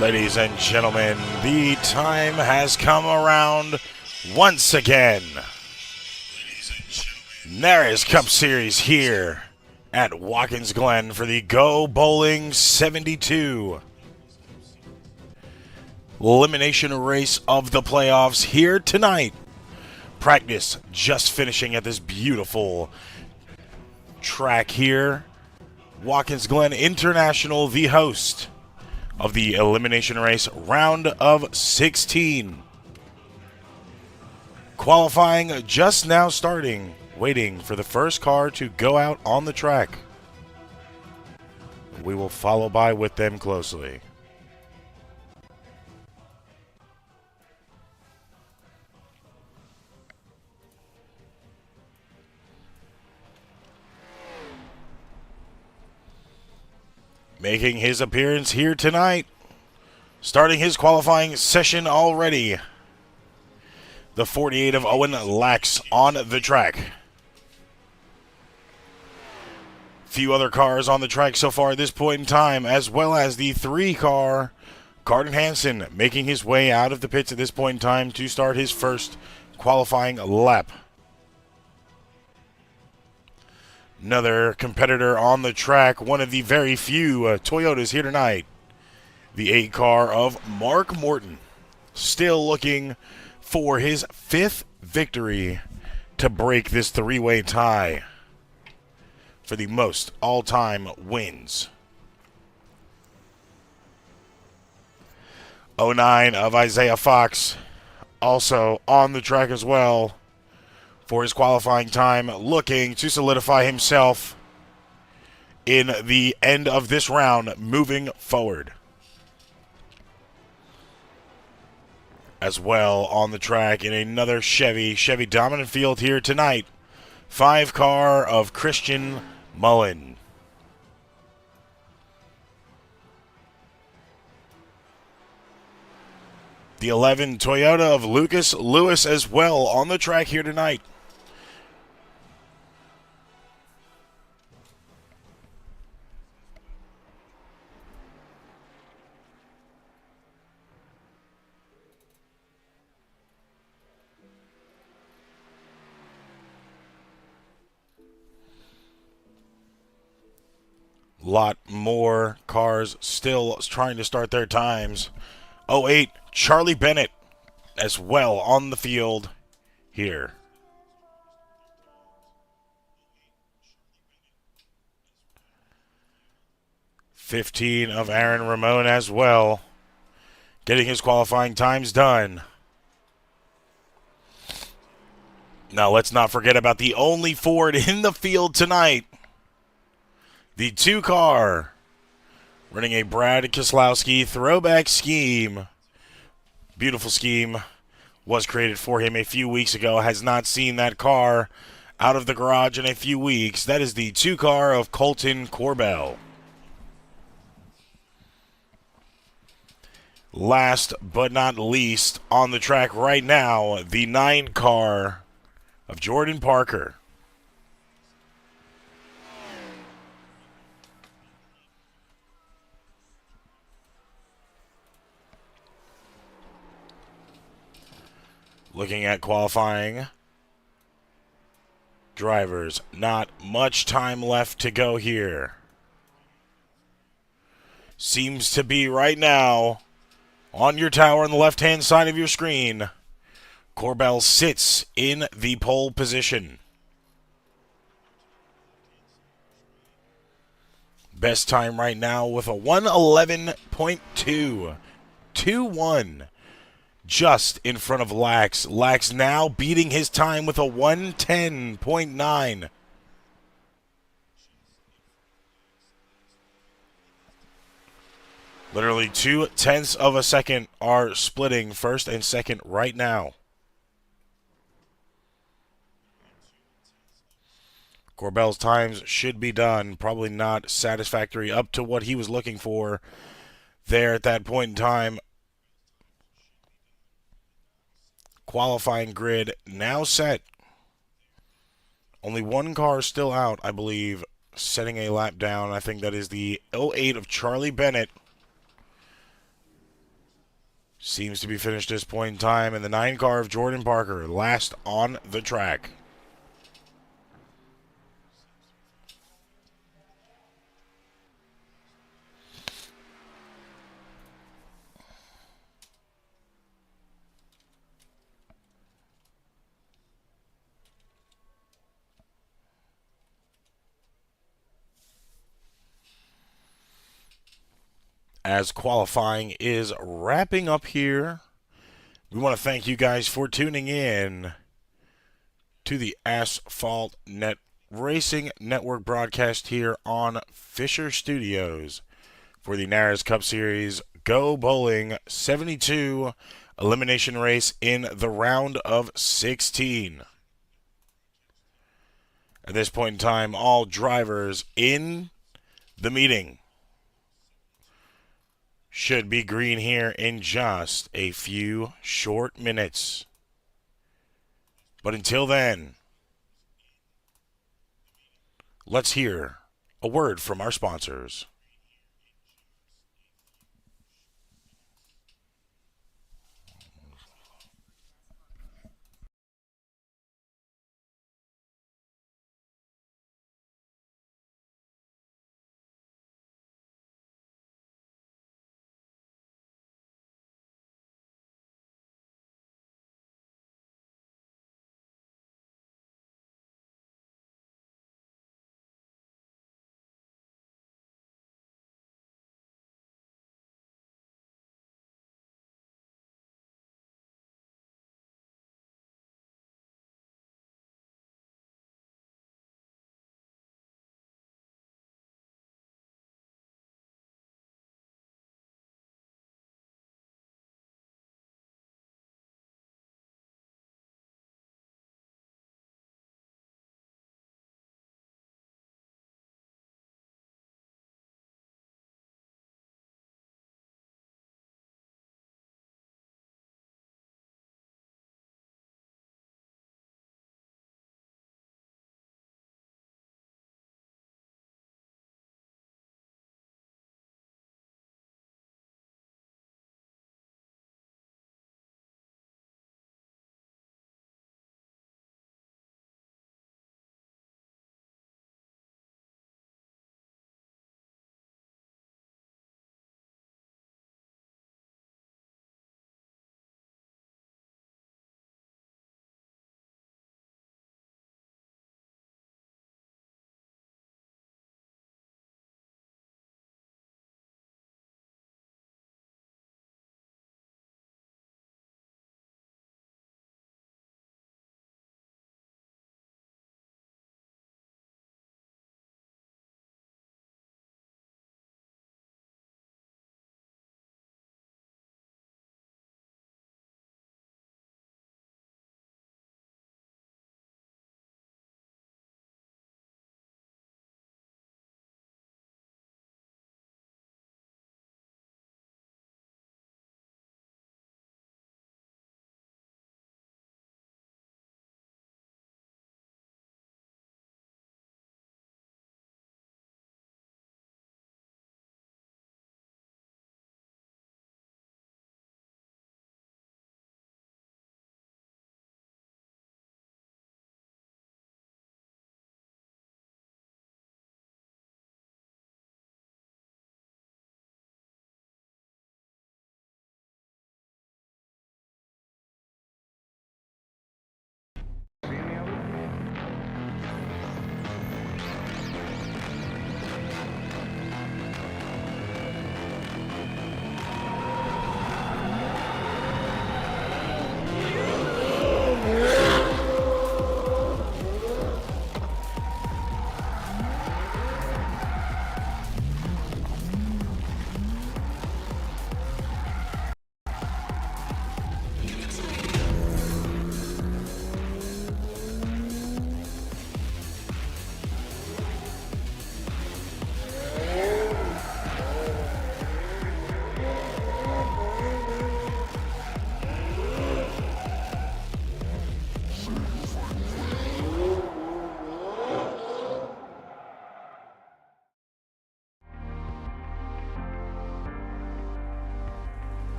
Ladies and gentlemen, the time has come around once again. NARAS Cup Series here at Watkins, Glen for the Go Bowling 72 elimination race of the playoffs here tonight. Practice just finishing at this beautiful track here. Watkins Glen International, the host of the elimination race round of 16. Qualifying just now starting, waiting for the first car to go out on the track. We will follow by with them closely. Making his appearance here tonight, starting his qualifying session already, the 48 of Owen Lax on the track. Few other cars on the track so far at this point in time, as well as the 3-car Carden Hansen making his way out of the pits at this point in time to start his first qualifying lap. Another competitor on the track, one of the very few Toyotas here tonight. The 8-car of Mark Morton, still looking for his 5th victory to break this 3-way tie for the most all-time wins. 09 of Isaiah Fox, also on the track as well for his qualifying time, looking to solidify himself in the end of this round, moving forward. As well on the track in another Chevy dominant field here tonight, 5-car of Christian Mullen. The 11 Toyota of Lucas Lewis as well on the track here tonight. Lot more cars still trying to start their times. 08, Charlie Bennett as well on the field here. '15 of Aaron Ramon as well, getting his qualifying times done. Now let's not forget about the only Ford in the field tonight. The 2-car, running a Brad Keselowski throwback scheme. Beautiful scheme was created for him a few weeks ago. Has not seen that car out of the garage in a few weeks. That is the 2-car of Colton Corbell. Last but not least on the track right now, the 9-car of Jordan Parker. Looking at qualifying drivers, not much time left to go here. Seems to be right now on your tower on the left-hand side of your screen. Corbell sits in the pole position. Best time right now with a 1:11.2. 2-1. Just in front of Lax. Lax now beating his time with a 1:10.9. Literally 0.2 of a second are splitting first and second right now. Corbell's times should be done. Probably not satisfactory up to what he was looking for there at that point in time. Qualifying grid now set. Only 1 car still out, I believe, setting a lap down. I think that is the 08 of Charlie Bennett. seems to be finished at this point in time, and the 9 car of Jordan Parker, last on the track. As qualifying is wrapping up here, we want to thank you guys for tuning in to the Asphalt Net Racing Network broadcast here on Fisher Studios for the NARAS Cup Series Go Bowling 72 elimination race in the round of 16. At this point in time, all drivers in the meeting should be green here in just a few short minutes. But until then, let's hear a word from our sponsors.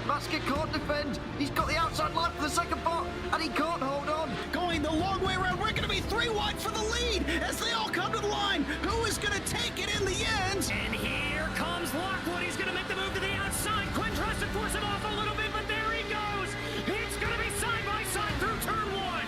Basket can't defend. He's got the outside line for the second part, and he can't hold on. Going the long way around. We're going to be 3 wide for the lead as they all come to the line. Who is going to take it in the end? And here comes Lockwood. He's going to make the move to the outside. Quinn tries to force him off a little bit, but there he goes. It's going to be side by side through turn 1.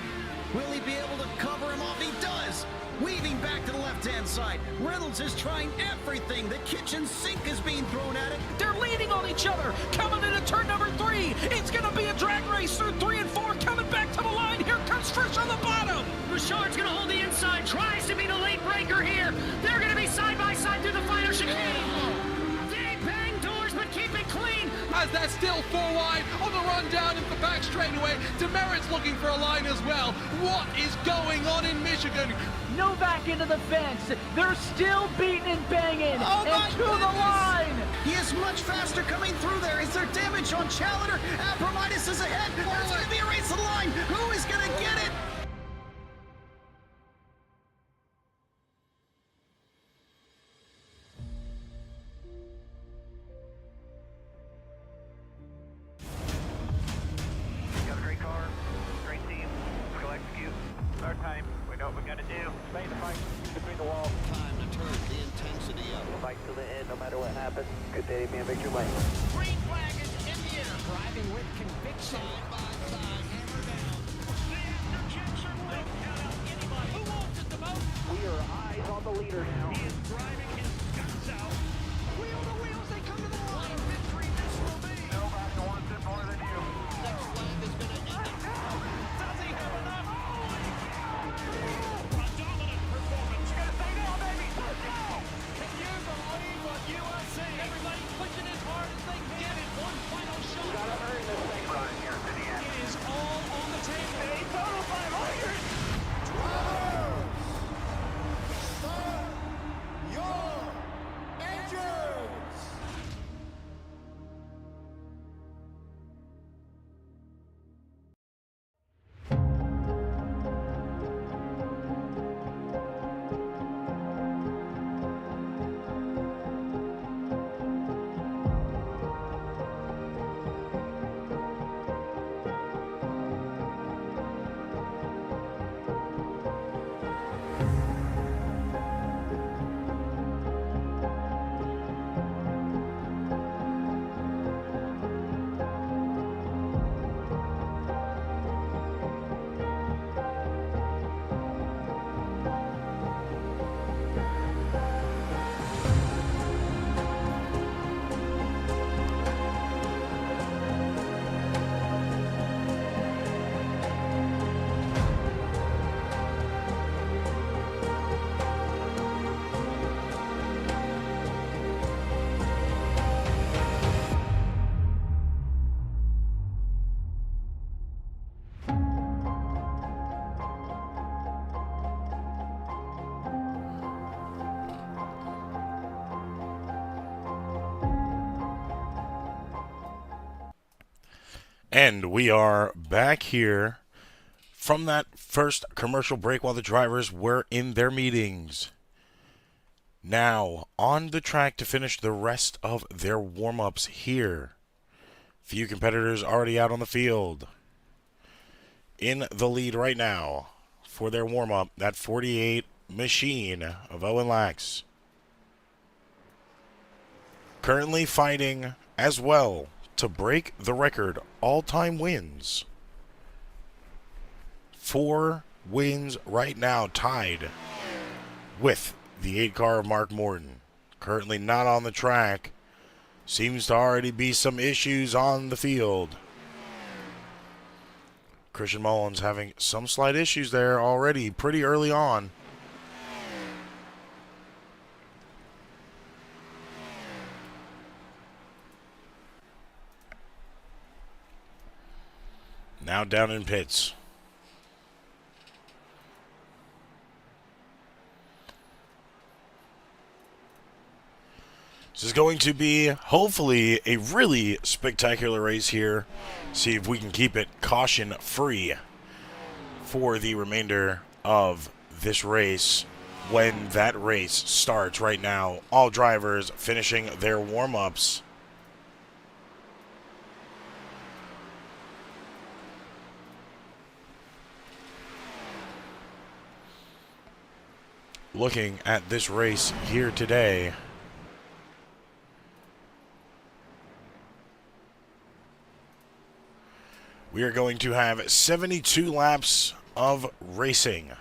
Will he be able to cover him off? He does. Weaving back to the left-hand side. Reynolds is trying everything. The kitchen sink is being thrown at it. They're leaning on each other. Coming into turn number 3. It's going to be a drag race through 3 and 4. Coming back to the line. Here comes Frisch on the bottom. Bouchard's going to hold the inside. Tries to be the late breaker here. They're going to be side by side through the final chicane. They bang doors, but keep it clean. As they're still 4 wide on the run down into the back straightaway. Demerit's looking for a line as well. What is going on in Michigan? Novak into the fence. They're still beating and banging. Oh, my and to the line. He is much faster coming through there. Is there damage on Challenger? Abramitis is ahead. There's going to be a race to the line. Who is going to get it? Got a great car, great team. Let's go execute. Our time. We know what we got to do. Stay in the fight between the walls. Time to turn the intensity up. Fight to the end, no matter what happens. Good day to be in victory lane. Green flag is in the air. Driving with conviction. Side by side, hammer down. The afterchecks are lit. Count out anybody. Who wants it the most? We are eyes on the leader now. He is driving his guts out. Wheel to wheels, they come to the line. Victory this will be. Nobody wants it more than you. Next lap is going to end it. Does he have enough? A dominant performance. You gotta say no, baby. Let's go. Can you believe what you are seeing? Everybody pushing as hard as they can in one final shot. Gotta earn this thing right here to the end. It is all on the table. A total 500. And we are back here from that first commercial break while the drivers were in their meetings. Now, on the track to finish the rest of their warm-ups here. Few competitors already out on the field. In the lead right now for their warm-up, that 48 machine of Owen Lax. Currently fighting as well to break the record all-time wins. 4 wins right now, tied with the 8 car of Mark Morton. Currently not on the track. Seems to already be some issues on the field. Christian Mullins having some slight issues there already pretty early on. Now down in pits. This is going to be, hopefully, a really spectacular race here. See if we can keep it caution-free for the remainder of this race when that race starts right now. All drivers finishing their warm-ups. looking at this race here today, we are going to have 72 laps of racing.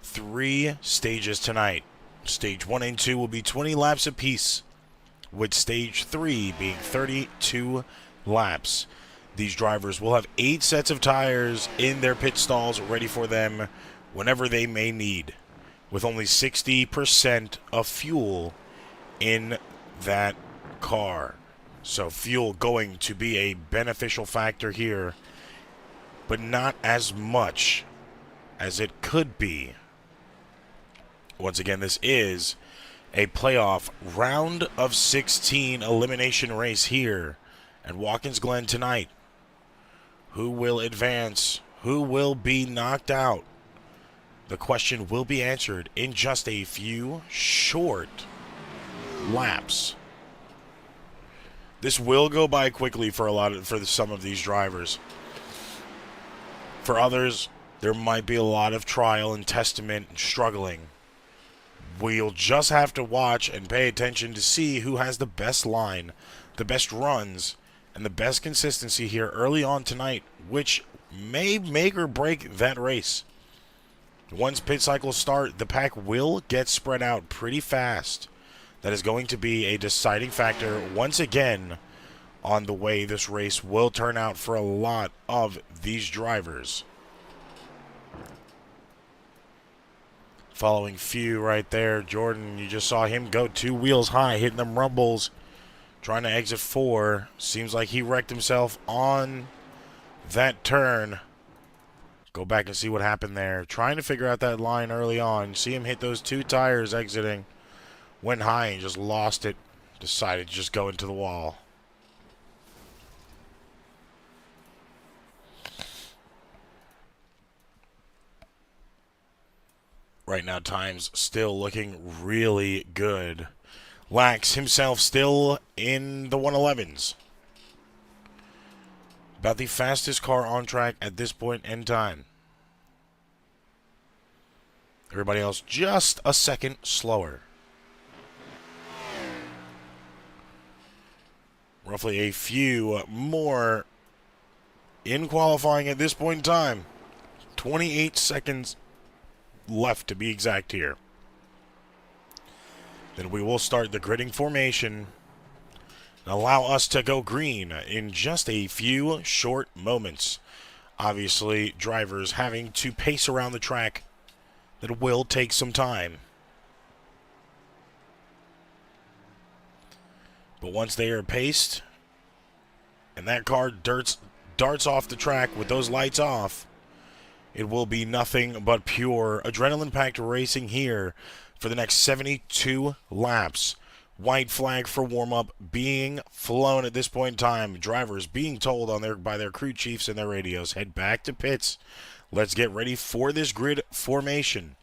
3 stages tonight. Stage 1 and 2 will be 20 laps apiece, with Stage 3 being 32 laps. These drivers will have 8 sets of tires in their pit stalls ready for them whenever they may need, with only 60% of fuel in that car. So fuel going to be a beneficial factor here, but not as much as it could be. Once again, this is a playoff round of 16 elimination race here at Watkins Glen tonight. Who will advance? Who will be knocked out? The question will be answered in just a few short laps. This will go by quickly for some of these drivers. For others, there might be a lot of trial and testament and struggling. We'll just have to watch and pay attention to see who has the best line, the best runs, and the best consistency here early on tonight, which may make or break that race. Once pit cycles start, the pack will get spread out pretty fast. That is going to be a deciding factor once again on the way this race will turn out for a lot of these drivers. Following few right there. Jordan, you just saw him go 2 wheels high, hitting them rumbles, trying to exit 4. Seems like he wrecked himself on that turn. Go back and see what happened there. Trying to figure out that line early on. See him hit those 2 tires exiting. Went high and just lost it. Decided to just go into the wall. Right now, time's still looking really good. Lax himself still in the 111s. About the fastest car on track at this point in time. Everybody else just a second slower. Roughly a few more in qualifying at this point in time. 28 seconds left to be exact here. Then we will start the gridding formation and allow us to go green in just a few short moments. Obviously, drivers having to pace around the track. That will take some time. But once they are paced and that car darts off the track with those lights off, it will be nothing but pure adrenaline-packed racing here for the next 72 laps. White flag for warm-up being flown at this point in time. Drivers being told by their crew chiefs and their radios, head back to pits. Let's get ready for this grid formation.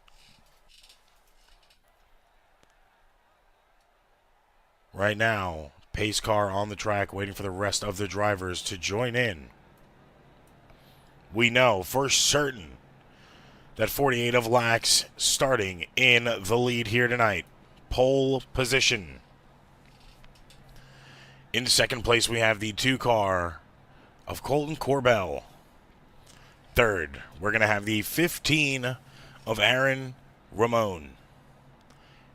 Right now, pace car on the track waiting for the rest of the drivers to join in. We know for certain that 48 of Lax starting in the lead here tonight. Pole position. In second place, we have the 2 car of Colton Corbell. Third, we're going to have the 15 of Aaron Ramon.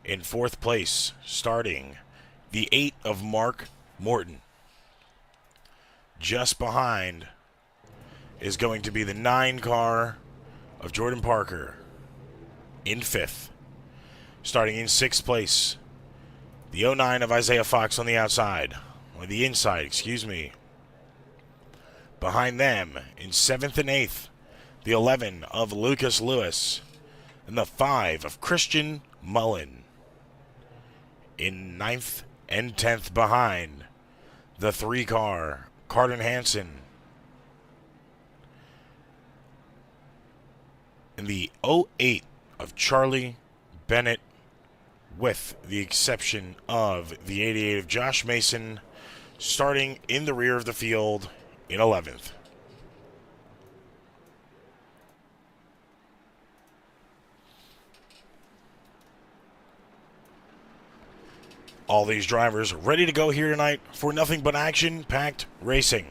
In fourth place, starting the 8 of Mark Morton. Just behind is going to be the 9 car of Jordan Parker in 5th. Starting in 6th place, the 09 of Isaiah Fox on the outside, or the inside, excuse me. Behind them, in 7th and 8th, the 11 of Lucas Lewis, and the 5 of Christian Mullen. In 9th and 10th behind, the 3 car, Carden Hansen. And the 08 of Charlie Bennett, with the exception of the 88 of Josh Mason, starting in the rear of the field in 11th. All these drivers ready to go here tonight for nothing but action-packed racing.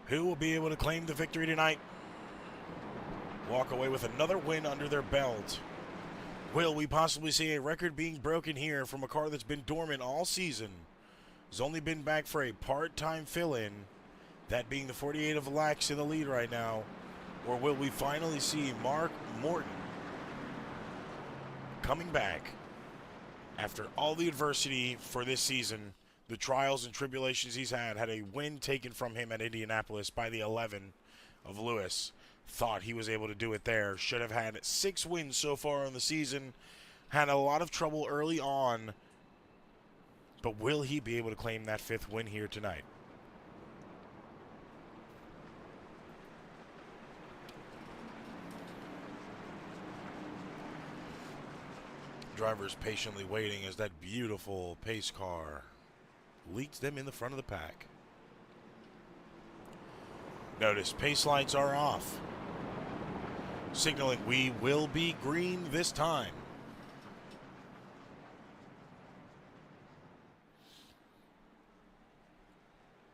Who will be able to claim the victory tonight? Walk away with another win under their belt. Will we possibly see a record being broken here from a car that's been dormant all season? Has only been back for a part-time fill-in, that being the 48 of Lax in the lead right now. Or will we finally see Mark Morton coming back after all the adversity for this season, the trials and tribulations he's had a win taken from him at Indianapolis by the 11 of Lewis. Thought he was able to do it there. Should have had 6 wins so far on the season. Had a lot of trouble early on. But will he be able to claim that 5th win here tonight? Drivers patiently waiting as that beautiful pace car leads them in the front of the pack. Notice pace lights are off, signaling we will be green this time.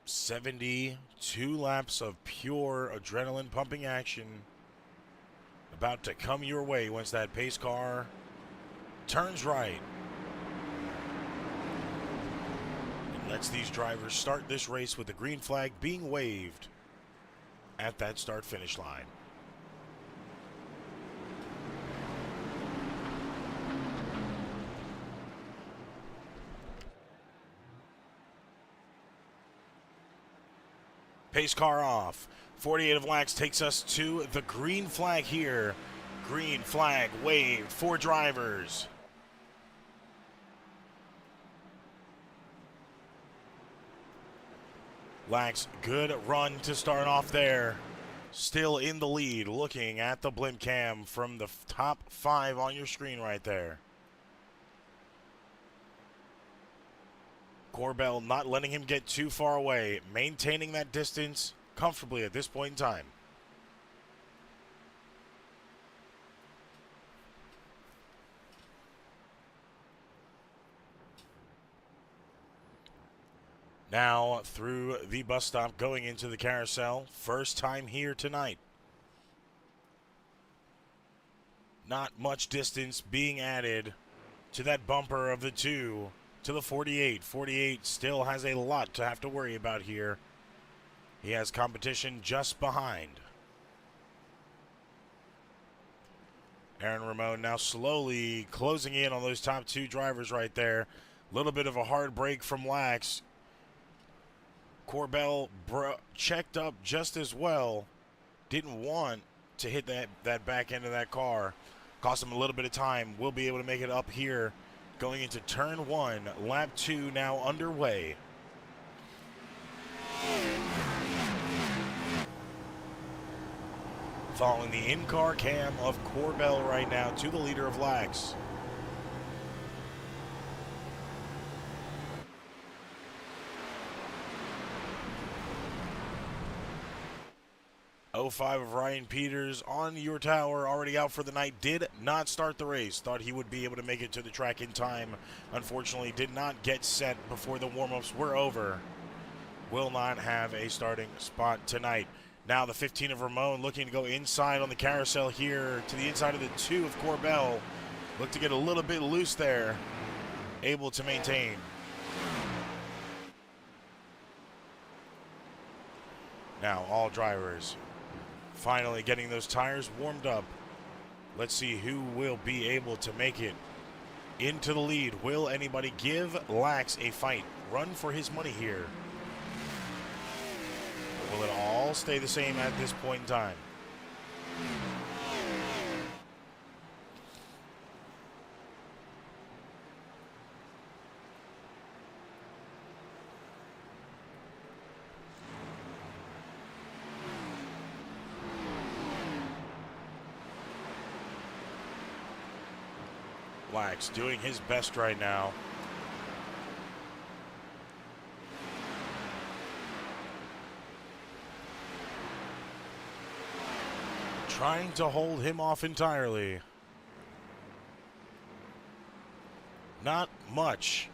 "72 laps of pure adrenaline pumping action about to come your way once that pace car turns right and lets these drivers start this race with the green flag being waved at that start-finish line." Pace car off. 48 of Lax takes us to the green flag here. Green flag waved for drivers. Lax, good run to start off there. Still in the lead, looking at the blimp cam from the top 5 on your screen right there. Corbell not letting him get too far away, maintaining that distance comfortably at this point in time. Now through the bus stop going into the carousel. First time here tonight. Not much distance being added to that bumper of the 2 to the 48. 48 still has a lot to have to worry about here. He has competition just behind. Aaron Ramon now slowly closing in on those top 2 drivers right there. A little bit of a hard break from Lax. Corbell checked up just as well. Didn't want to hit that back end of that car. Cost him a little bit of time. We'll be able to make it up here going into turn 1. Lap 2 now underway. Following the in-car cam of Corbell right now to the leader of Lax. 05 of Ryan Peters on your tower, already out for the night. Did not start the race. Thought he would be able to make it to the track in time. Unfortunately, did not get set before the warm-ups were over. Will not have a starting spot tonight. Now the 15 of Ramon looking to go inside on the carousel here to the inside of the 2 of Corbell. Looked to get a little bit loose there. Able to maintain. Now all drivers finally getting those tires warmed up. Let's see who will be able to make it into the lead. Will anybody give Lax a fight? Run for his money here. Or will it all stay the same at this point in time? Lax doing his best right now. trying to hold him off entirely. Not much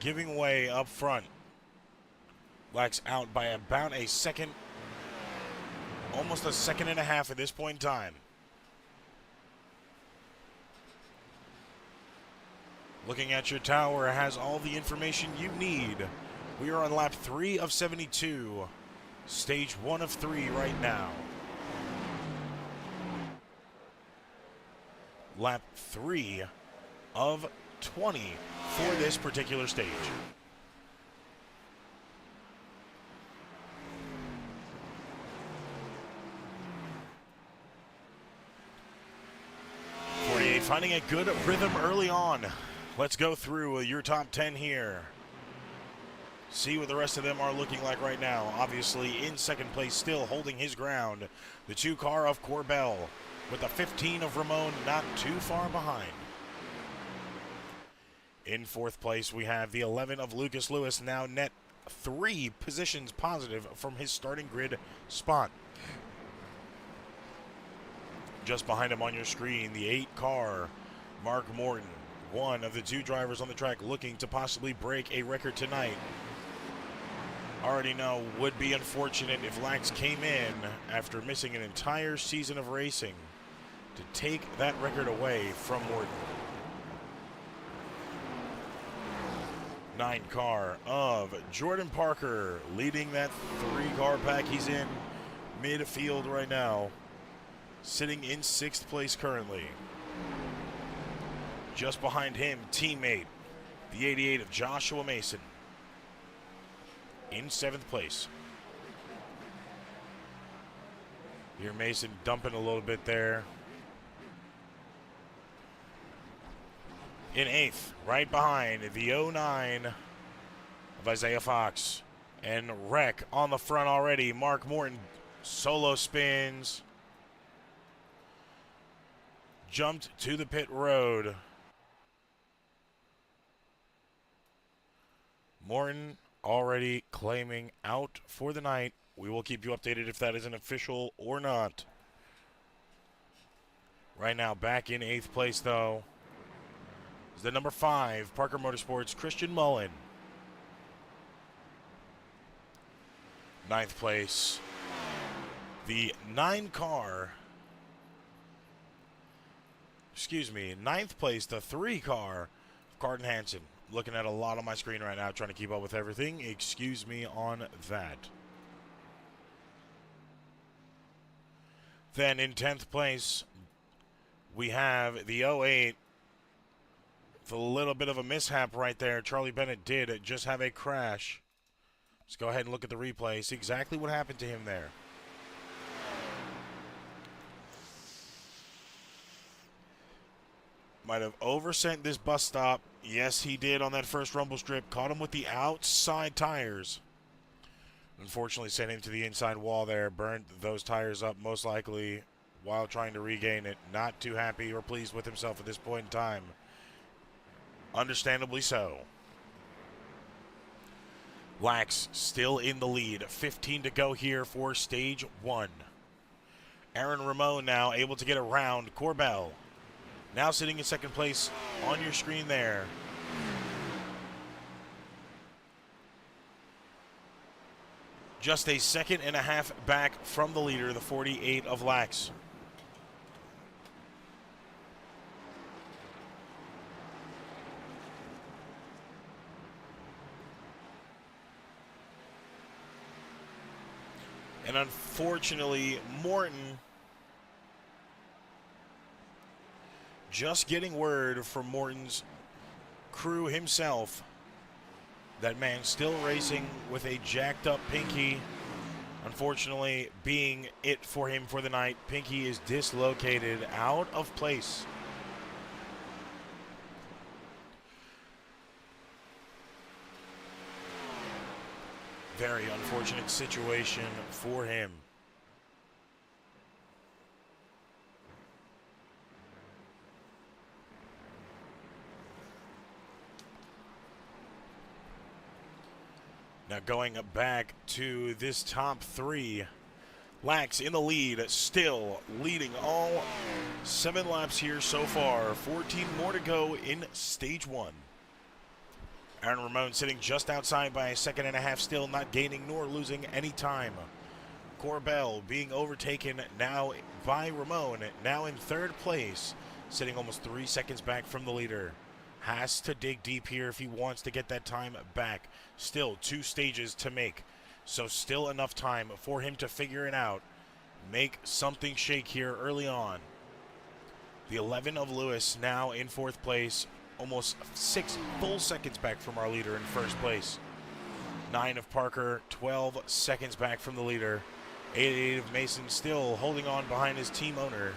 giving way up front. Lax out by about a second, almost a second and a half at this point in time. Looking at your tower has all the information you need. We are on lap 3 of 72, stage 1 of 3 right now. Lap 3 of 20 for this particular stage. Finding a good rhythm early on. Let's go through your top 10 here. See what the rest of them are looking like right now. Obviously, in second place, still holding his ground, the 2 car of Corbell, with the 15 of Ramon not too far behind. In fourth place, we have the 11 of Lucas Lewis, now net 3 positions positive from his starting grid spot. Just behind him on your screen, the 8 car, Mark Morton, one of the 2 drivers on the track looking to possibly break a record tonight. Already know would be unfortunate if Lax came in after missing an entire season of racing to take that record away from Morton. 9 car of Jordan Parker leading that 3 car pack. He's in midfield right now, sitting in 6th place currently. Just behind him, teammate, the 88 of Joshua Mason, in 7th place. Here Mason dumping a little bit there. In 8th, right behind the 09 of Isaiah Fox. And wreck on the front already. Mark Morton solo spins. Jumped to the pit road. Morton already claiming out for the night. We will keep you updated if that is an official or not. Right now, back in 8th place, though, is the number 5, Parker Motorsports, Christian Mullen. 9th place, the 9 car. 9th place, the 3 car of Carden Hansen. Looking at a lot on my screen right now, trying to keep up with everything. Excuse me on that. Then in 10th place, we have the 08. With a little bit of a mishap right there. Charlie Bennett did just have a crash. Let's go ahead and look at the replay. See exactly what happened to him there. Might have oversent this bus stop. Yes, he did on that first rumble strip. Caught him with the outside tires. Unfortunately, sent him to the inside wall there. Burned those tires up, most likely, while trying to regain it. Not too happy or pleased with himself at this point in time. Understandably so. Lax still in the lead. 15 to go here for stage 1. Aaron Ramon now able to get around Corbell. Now sitting in 2nd place on your screen there. Just a second and a half back from the leader, the 48 of Lax. And unfortunately, Morton, just getting word from Morton's crew himself, that man still racing with a jacked up pinky. Unfortunately, being it for him for the night, pinky is dislocated out of place. Very unfortunate situation for him. Now going back to this top 3, Lax in the lead, still leading all 7 laps here so far. 14 more to go in stage 1. Aaron Ramon sitting just outside by a second and a half still, not gaining nor losing any time. Corbell being overtaken now by Ramon, now in 3rd place, sitting almost 3 seconds back from the leader. Has to dig deep here if he wants to get that time back. Still 2 stages to make, so still enough time for him to figure it out. Make something shake here early on. The 11 of Lewis now in 4th place, almost 6 full seconds back from our leader in 1st place. 9 of Parker, 12 seconds back from the leader. 8 of Mason still holding on behind his team owner,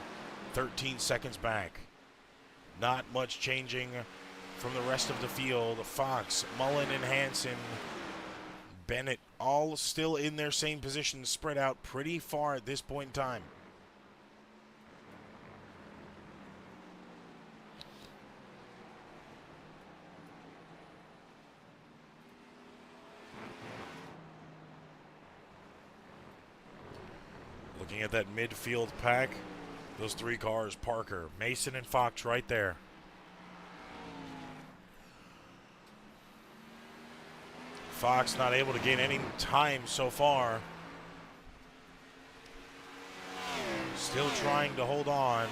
13 seconds back. Not much changing from the rest of the field. Fox, Mullen, and Hansen, Bennett all still in their same position, spread out pretty far at this point in time. Looking at that midfield pack, those 3 cars, Parker, Mason, and Fox right there. Fox not able to gain any time so far. Still trying to hold on.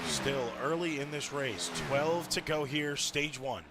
Still early in this race. 12 to go here, stage 1.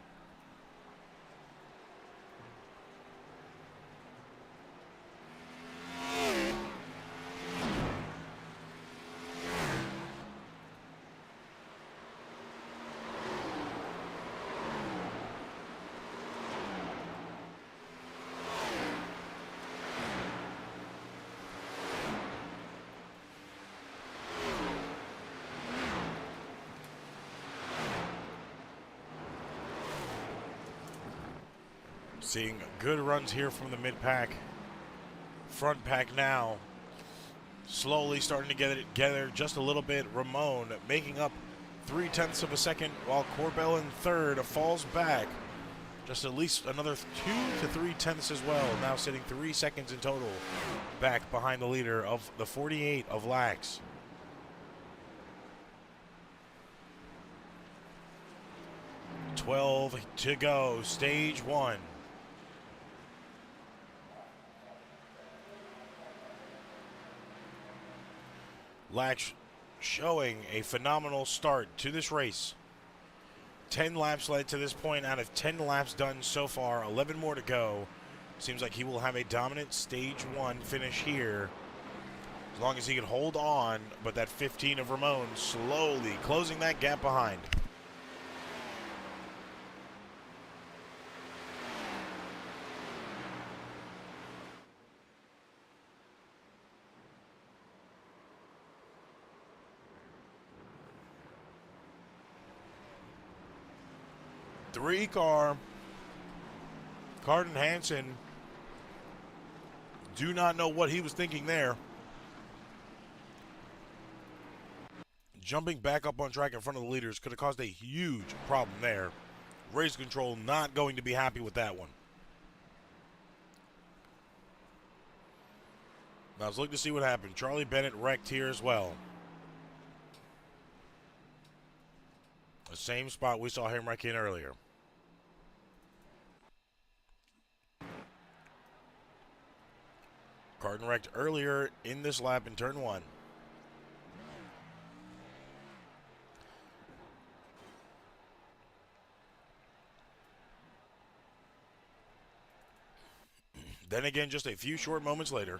Seeing good runs here from the mid-pack. Front pack now slowly starting to get it together just a little bit. Ramon making up 0.3 of a second, while Corbell in 3rd falls back just at least another 2 to 0.3 as well. Now sitting 3 seconds in total back behind the leader of the 48 of Lax. $12 to go, stage 1. Lax showing a phenomenal start to this race. 10 laps led to this point out of 10 laps done so far. 11 more to go. Seems like he will have a dominant stage 1 finish here, as long as he can hold on. But that 15 of Ramon slowly closing that gap behind. Three car, Carden Hansen, do not know what he was thinking there. Jumping back up on track in front of the leaders could have caused a huge problem there. Race control not going to be happy with that one. Now let's look to see what happened. Charlie Bennett wrecked here as well. The same spot we saw him wreck in earlier. Carden wrecked earlier in this lap in turn 1. Then again, just a few short moments later.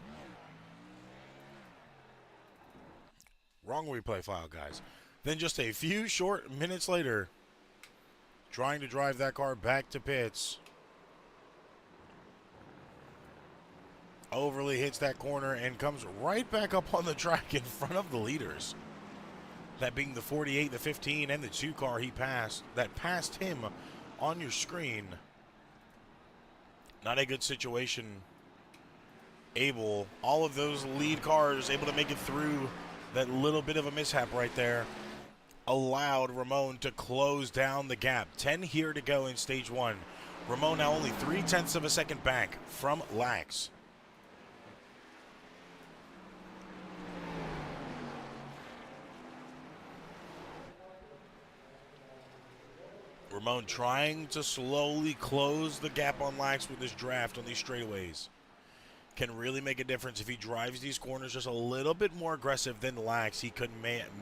Wrong replay file, guys. Then just a few short minutes later, trying to drive that car back to pits. Overly hits that corner and comes right back up on the track in front of the leaders. That being the 48, the 15, and the 2 car he passed, that passed him on your screen. Not a good situation. All of those lead cars able to make it through that little bit of a mishap right there, allowed Ramon to close down the gap. 10 here to go in stage 1. Ramon now only 0.3 of a second back from Lax. Ramon trying to slowly close the gap on Lax with this draft on these straightaways. Can really make a difference if he drives these corners just a little bit more aggressive than Lax. He could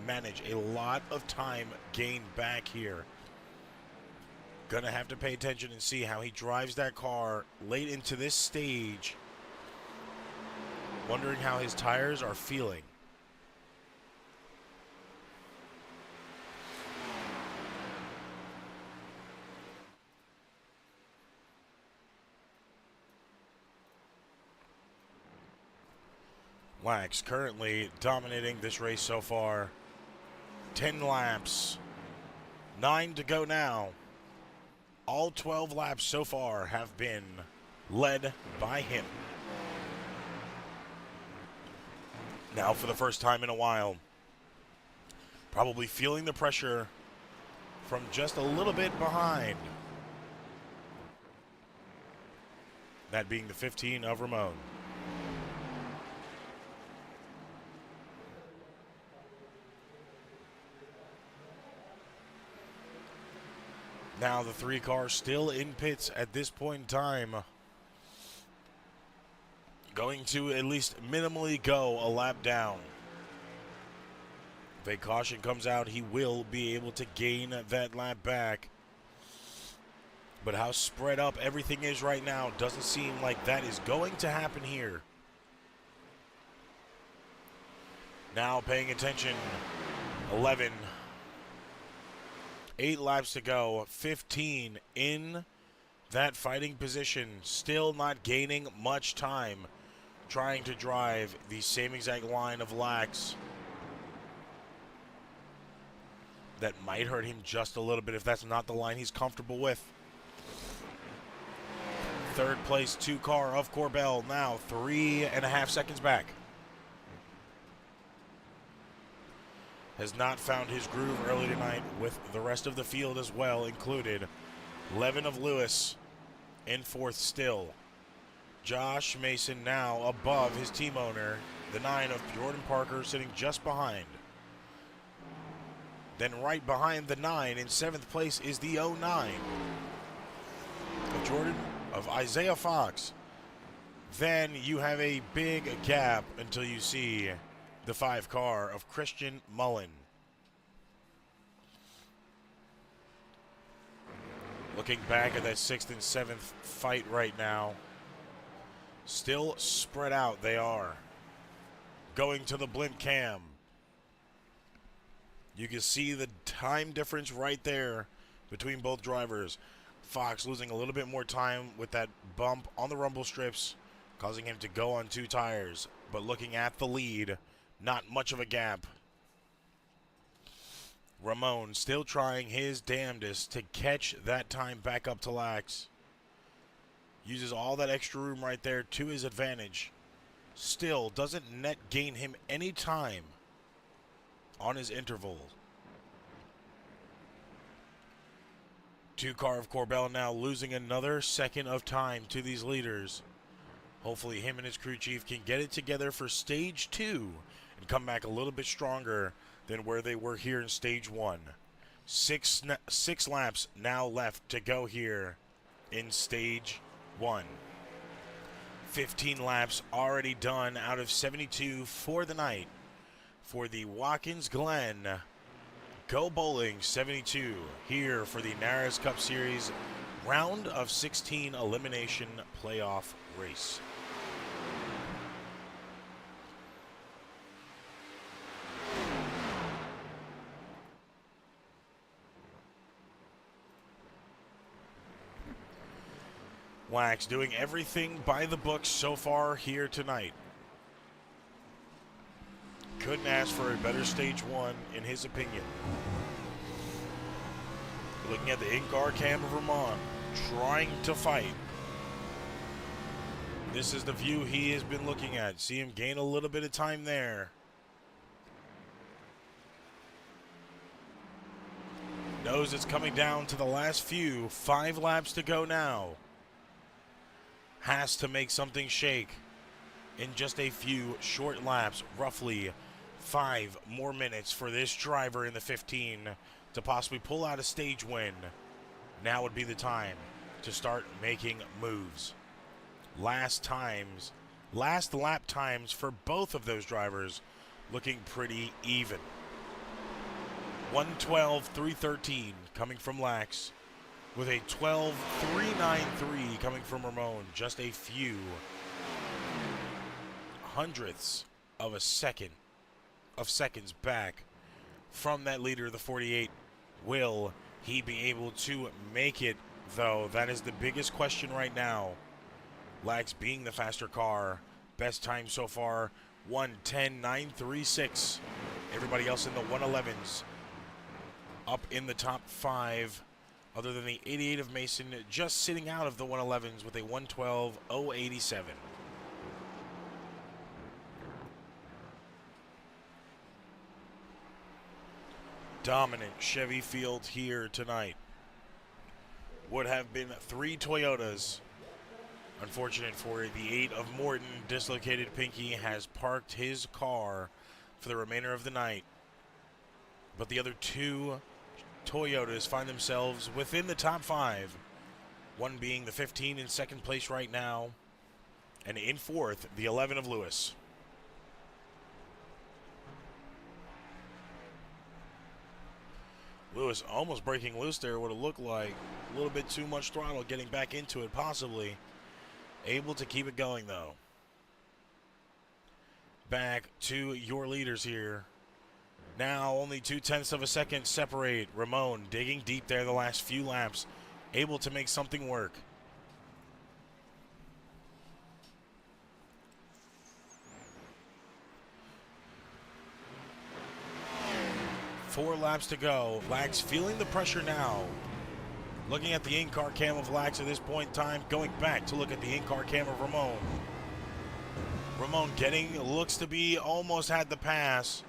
manage a lot of time gained back here. Gonna have to pay attention and see how he drives that car late into this stage. Wondering how his tires are feeling. Lax currently dominating this race so far. 10 laps. 9 to go now. All 12 laps so far have been led by him. Now for the first time in a while, probably feeling the pressure from just a little bit behind. That being the 15 of Ramon. Now the 3 cars still in pits at this point in time. Going to at least minimally go a lap down. If a caution comes out, he will be able to gain that lap back. But how spread up everything is right now doesn't seem like that is going to happen here. Now paying attention. 11. 8 laps to go. 15 in that fighting position. Still not gaining much time. Trying to drive the same exact line of Lax. That might hurt him just a little bit if that's not the line he's comfortable with. 3rd place 2 car of Corbell now 3.5 seconds back. Has not found his groove early tonight with the rest of the field as well included. 11 of Lewis in 4th still. Josh Mason now above his team owner. The 9 of Jordan Parker sitting just behind. Then right behind the 9 in 7th place is the 09 of Isaiah Fox. Then you have a big gap until you see the 5 car of Christian Mullen. Looking back at that 6th and 7th fight right now. Still spread out they are. Going to the blimp cam. You can see the time difference right there between both drivers. Fox losing a little bit more time with that bump on the rumble strips, causing him to go on 2 tires. But looking at the lead, not much of a gap. Ramon still trying his damnedest to catch that time back up to Lax. Uses all that extra room right there to his advantage. Still doesn't net gain him any time on his interval. 2 car of Corbell now losing another second of time to these leaders. Hopefully him and his crew chief can get it together for stage 2 and come back a little bit stronger than where they were here in stage 1. 6 laps now left to go here in stage 1. 15 laps already done out of 72 for the night. For the Watkins Glen Go Bowling 72 here for the NARAS Cup Series round of 16 elimination playoff race. Wax doing everything by the books so far here tonight. Couldn't ask for a better stage 1 in his opinion. Looking at the in-car cam of Ramon, trying to fight. This is the view he has been looking at. See him gain a little bit of time there. knows it's coming down to the last few. 5 laps to go now. Has to make something shake in just a few short laps. Roughly 5 more minutes for this driver in the 15 to possibly pull out a stage win. Now would be the time to start making moves. Last lap times for both of those drivers looking pretty even. 1:12.313 coming from Lax, with a 12.393 coming from Ramon. Just a few hundredths of seconds back from that leader, the 48. Will he be able to make it, though? That is the biggest question right now. Lax being the faster car. Best time so far, 1:10.936. Everybody else in the 111s up in the top 5, other than the 88 of Mason, just sitting out of the 111s with a 1:12.087. Dominant Chevy field here tonight. Would have been 3 Toyotas. Unfortunate for the 8 of Morton, dislocated pinky, has parked his car for the remainder of the night. But the other 2 Toyotas find themselves within the top 5. One being the 15 in second place right now, and in fourth, the 11 of Lewis. Lewis almost breaking loose there. Would have looked like a little bit too much throttle, getting back into it possibly. Able to keep it going though. Back to your leaders here. Now only 0.2 of a second separate. Ramon digging deep there the last few laps. Able to make something work. Four laps to go. Lax feeling the pressure now. Looking at the in-car cam of Lax at this point in time. Going back to look at the in-car cam of Ramon. Ramon looks to be almost had the pass.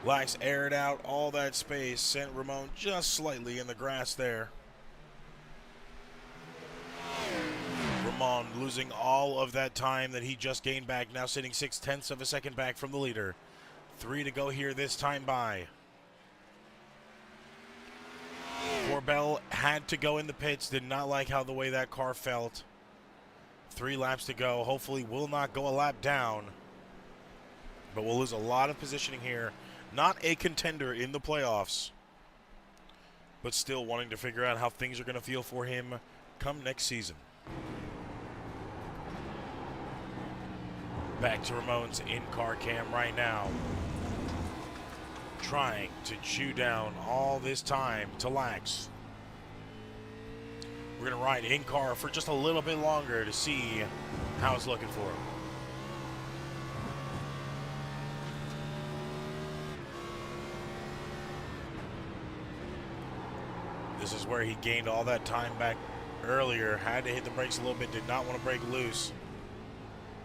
Lax aired out all that space. Sent Ramon just slightly in the grass there. Ramon losing all of that time that he just gained back. Now sitting 0.6 of a second back from the leader. 3 to go here this time by. Corbell had to go in the pits. Did not like how the way that car felt. 3 laps to go. Hopefully will not go a lap down. But we'll lose a lot of positioning here. Not a contender in the playoffs. But still wanting to figure out how things are going to feel for him come next season. Back to Ramon's in-car cam right now. Trying to chew down all this time to Lax. We're going to ride in-car for just a little bit longer to see how it's looking for him. This is where he gained all that time back earlier. Had to hit the brakes a little bit. Did not want to break loose.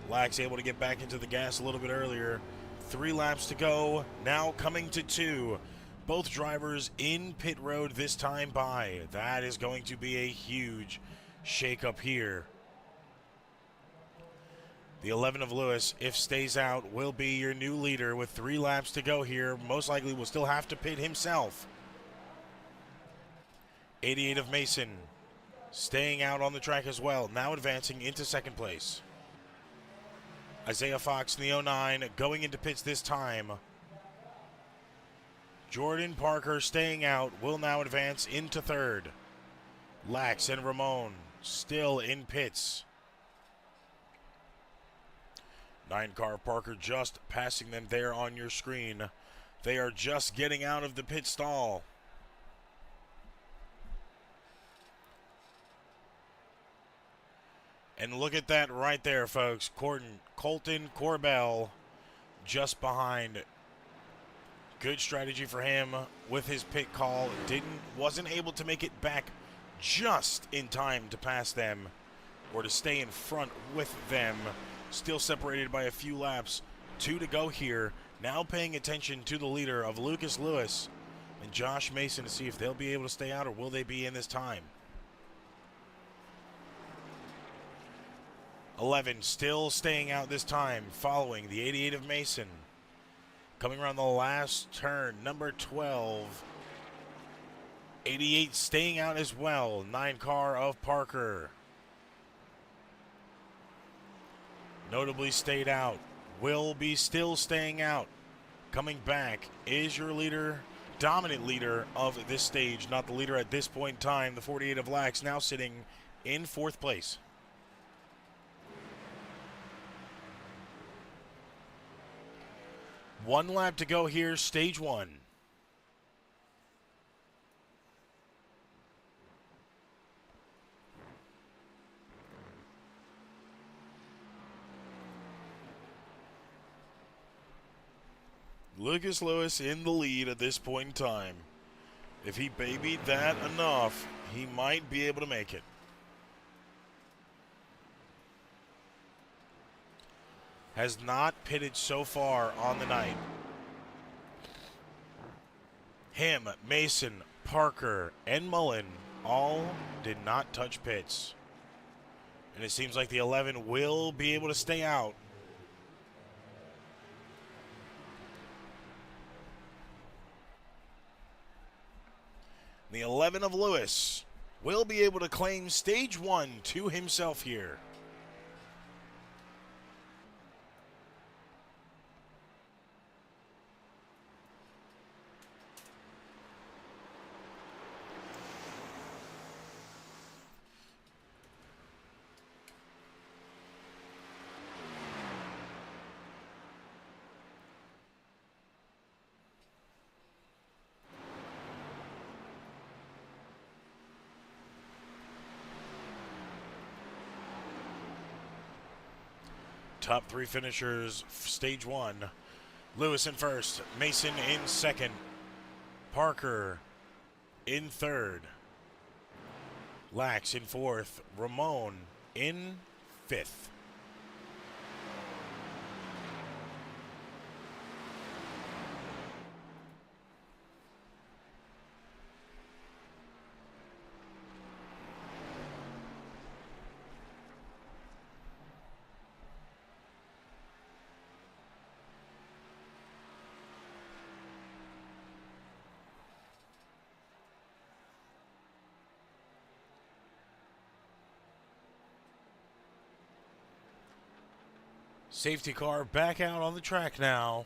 Lax able to get back into the gas a little bit earlier. 3 laps to go. Now coming to 2. Both drivers in pit road this time by. That is going to be a huge shakeup here. The 11 of Lewis, if stays out, will be your new leader with 3 laps to go here. Most likely will still have to pit himself. 88 of Mason staying out on the track as well. Now advancing into second place. Isaiah Fox in the 09 going into pits this time. Jordan Parker staying out will now advance into third. Lax and Ramon still in pits. 9-car Parker just passing them there on your screen. They are just getting out of the pit stall. And look at that right there, folks. Colton Corbell just behind. Good strategy for him with his pit call. Wasn't able to make it back just in time to pass them or to stay in front with them. Still separated by a few laps. 2 to go here. Now paying attention to the leader of Lucas Lewis and Josh Mason to see if they'll be able to stay out or will they be in this time. 11 still staying out this time, following the 88 of Mason. Coming around the last turn, number 12. 88 staying out as well. 9 car of Parker. Notably stayed out. Will be still staying out. Coming back is your leader, dominant leader of this stage. Not the leader at this point in time. The 48 of Lax now sitting in 4th place. One lap to go here, stage 1. Lucas Lewis in the lead at this point in time. If he babied that enough, he might be able to make it. Has not pitted so far on the night. Him, Mason, Parker, and Mullen all did not touch pits. And it seems like the 11 will be able to stay out. The 11 of Lewis will be able to claim stage 1 to himself here. Top 3 finishers, stage 1. Lewis in first, Mason in second, Parker in third, Lax in fourth, Ramon in fifth. Safety car back out on the track now.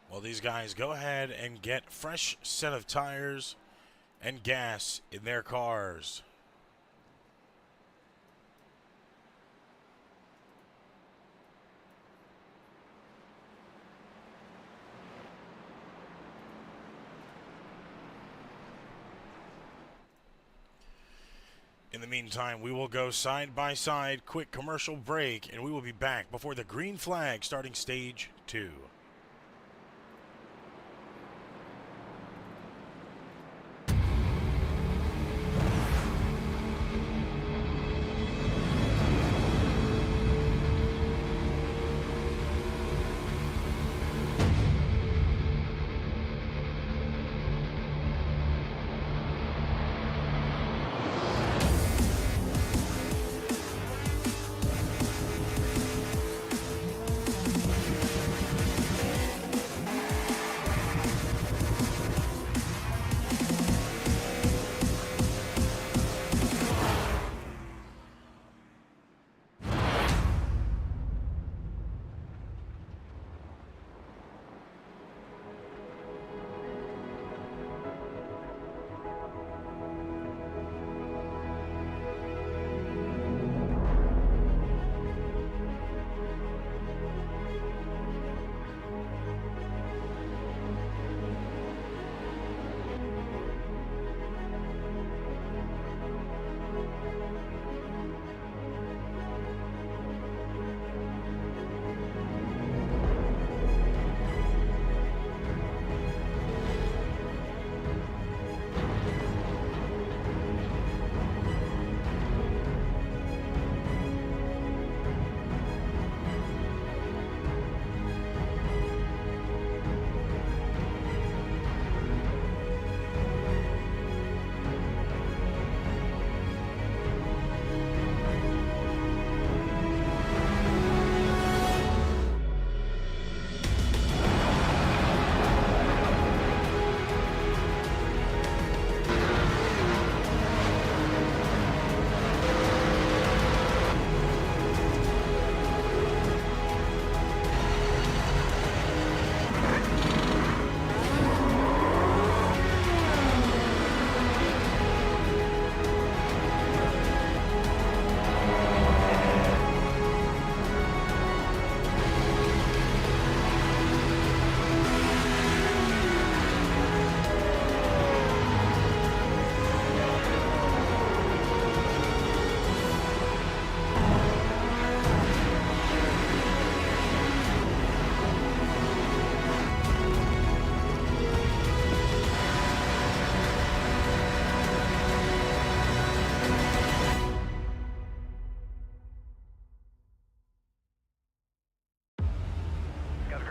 Well, these guys go ahead and get fresh set of tires and gas in their cars. In the meantime, we will go side by side, quick commercial break, and we will be back before the green flag starting stage 2.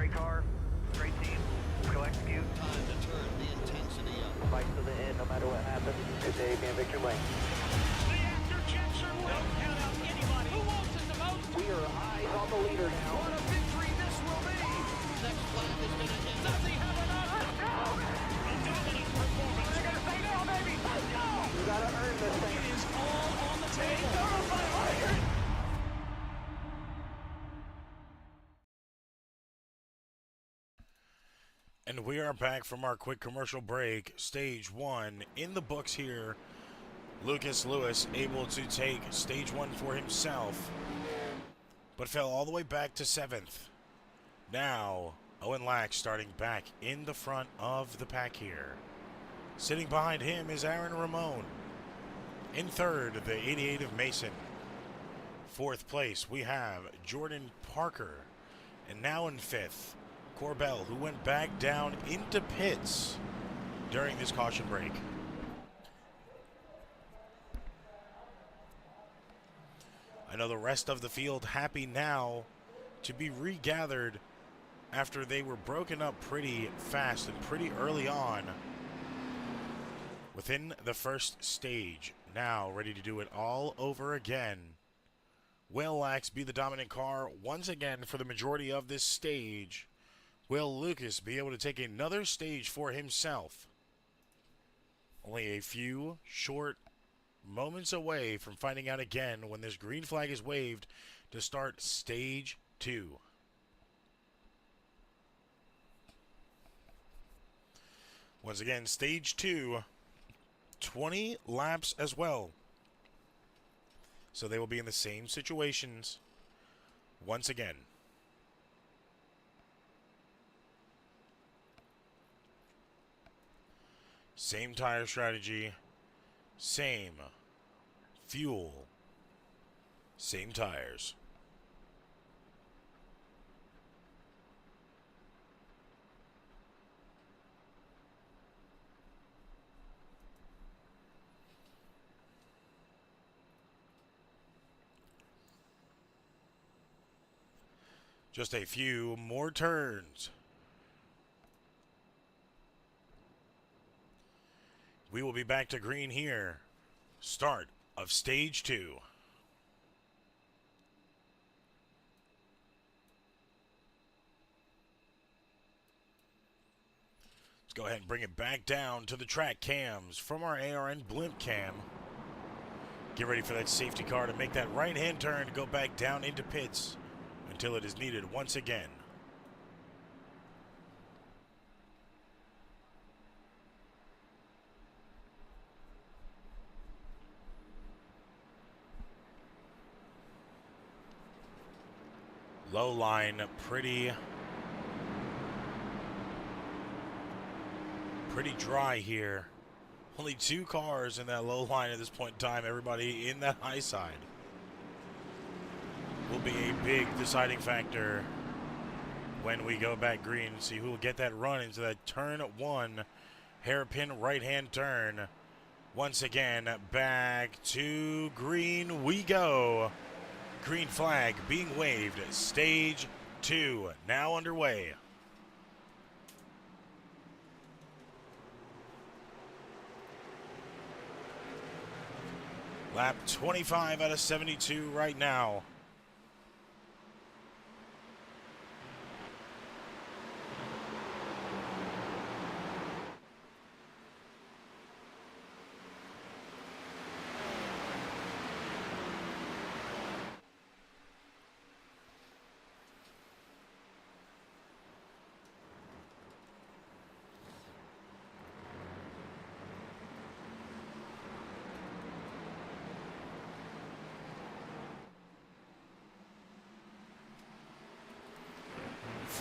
Great car, great team. Go execute. Time to turn the intensity up. Fight to the end, no matter what happens. Good day, be in victory lane. The after-jets are won. Don't count out anybody. Who wants it the most? We are eyes on the leader now. What a victory this will be! Next lap is going to end. Does he have enough? A dominant performance. They're gonna say no, baby. Let's go. You gotta earn this thing. It is all on the table. And we are back from our quick commercial break. Stage 1 in the books here. Lucas Lewis able to take stage 1 for himself, but fell all the way back to 7th. Now, Owen Lack starting back in the front of the pack here. Sitting behind him is Aaron Ramon. In 3rd, the 88 of Mason. 4th place, we have Jordan Parker. And now in 5th, Corbell, who went back down into pits during this caution break. I know the rest of the field happy now to be regathered after they were broken up pretty fast and pretty early on within the first stage. Now ready to do it all over again. Will Lax be the dominant car once again for the majority of this stage? Will Lucas be able to take another stage for himself? Only a few short moments away from finding out again when this green flag is waved to start stage 2. Once again, stage 2, 20 laps as well. So they will be in the same situations once again. Same tire strategy, same fuel, same tires. Just a few more turns. We will be back to green here. Start of stage 2. Let's go ahead and bring it back down to the track cams from our ARN blimp cam. Get ready for that safety car to make that right-hand turn to go back down into pits until it is needed once again. Low line, pretty dry here. Only 2 cars in that low line at this point in time. Everybody in that high side will be a big deciding factor when we go back green and see who will get that run into that turn 1 hairpin right-hand turn. Once again, back to green we go. Green flag being waved. Stage 2 now underway. Lap 25 out of 72 right now.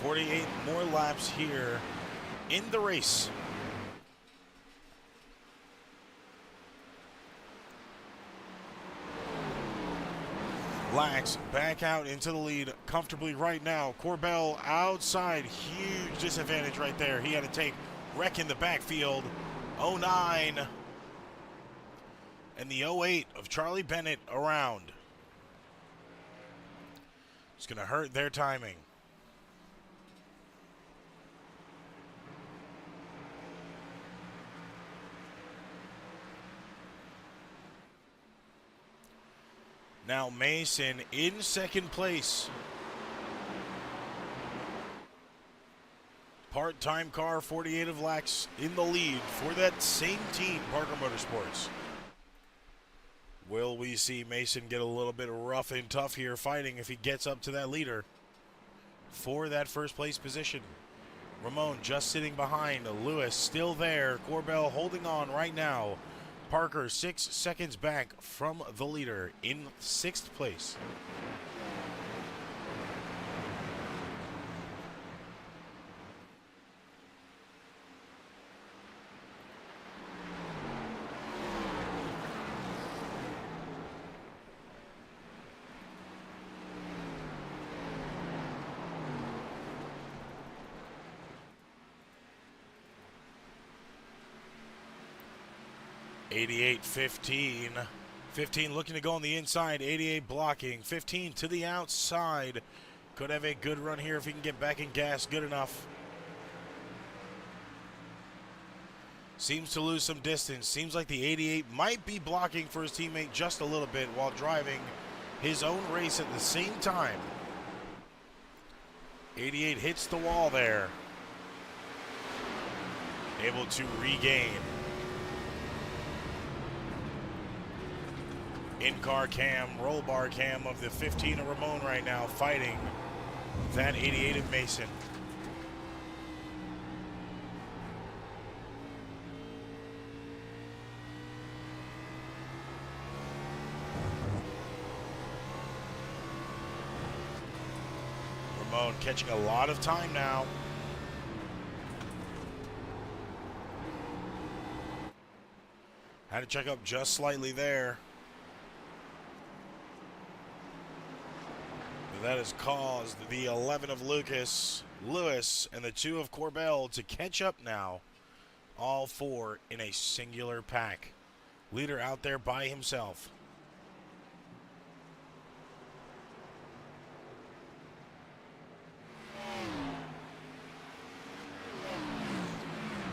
.48 more laps here in the race. Lax back out into the lead comfortably right now. Corbell outside, huge disadvantage right there. He had to take wreck in the backfield. 09 and the 08 of Charlie Bennett around. It's going to hurt their timing. Now Mason in second place. Part-time car, 48 of laps in the lead for that same team, Parker Motorsports. Will we see Mason get a little bit rough and tough here fighting if he gets up to that leader for that first place position? Ramon just sitting behind. Lewis still there. Corbell holding on right now. Parker 6 seconds back from the leader in 6th place. (88-15). 15 looking to go on the inside. 88 blocking. 15 to the outside. Could have a good run here if he can get back in gas good enough. Seems to lose some distance. Seems like the 88 might be blocking for his teammate just a little bit while driving his own race at the same time. 88 hits the wall there. Able to regain. In-car cam, roll bar cam of the 15 of Ramon right now fighting that 88 of Mason. Ramon catching a lot of time now. Had to check up just slightly there. That has caused the 11 of Lewis, and the 2 of Corbell to catch up now. All 4 in a singular pack. Leader out there by himself.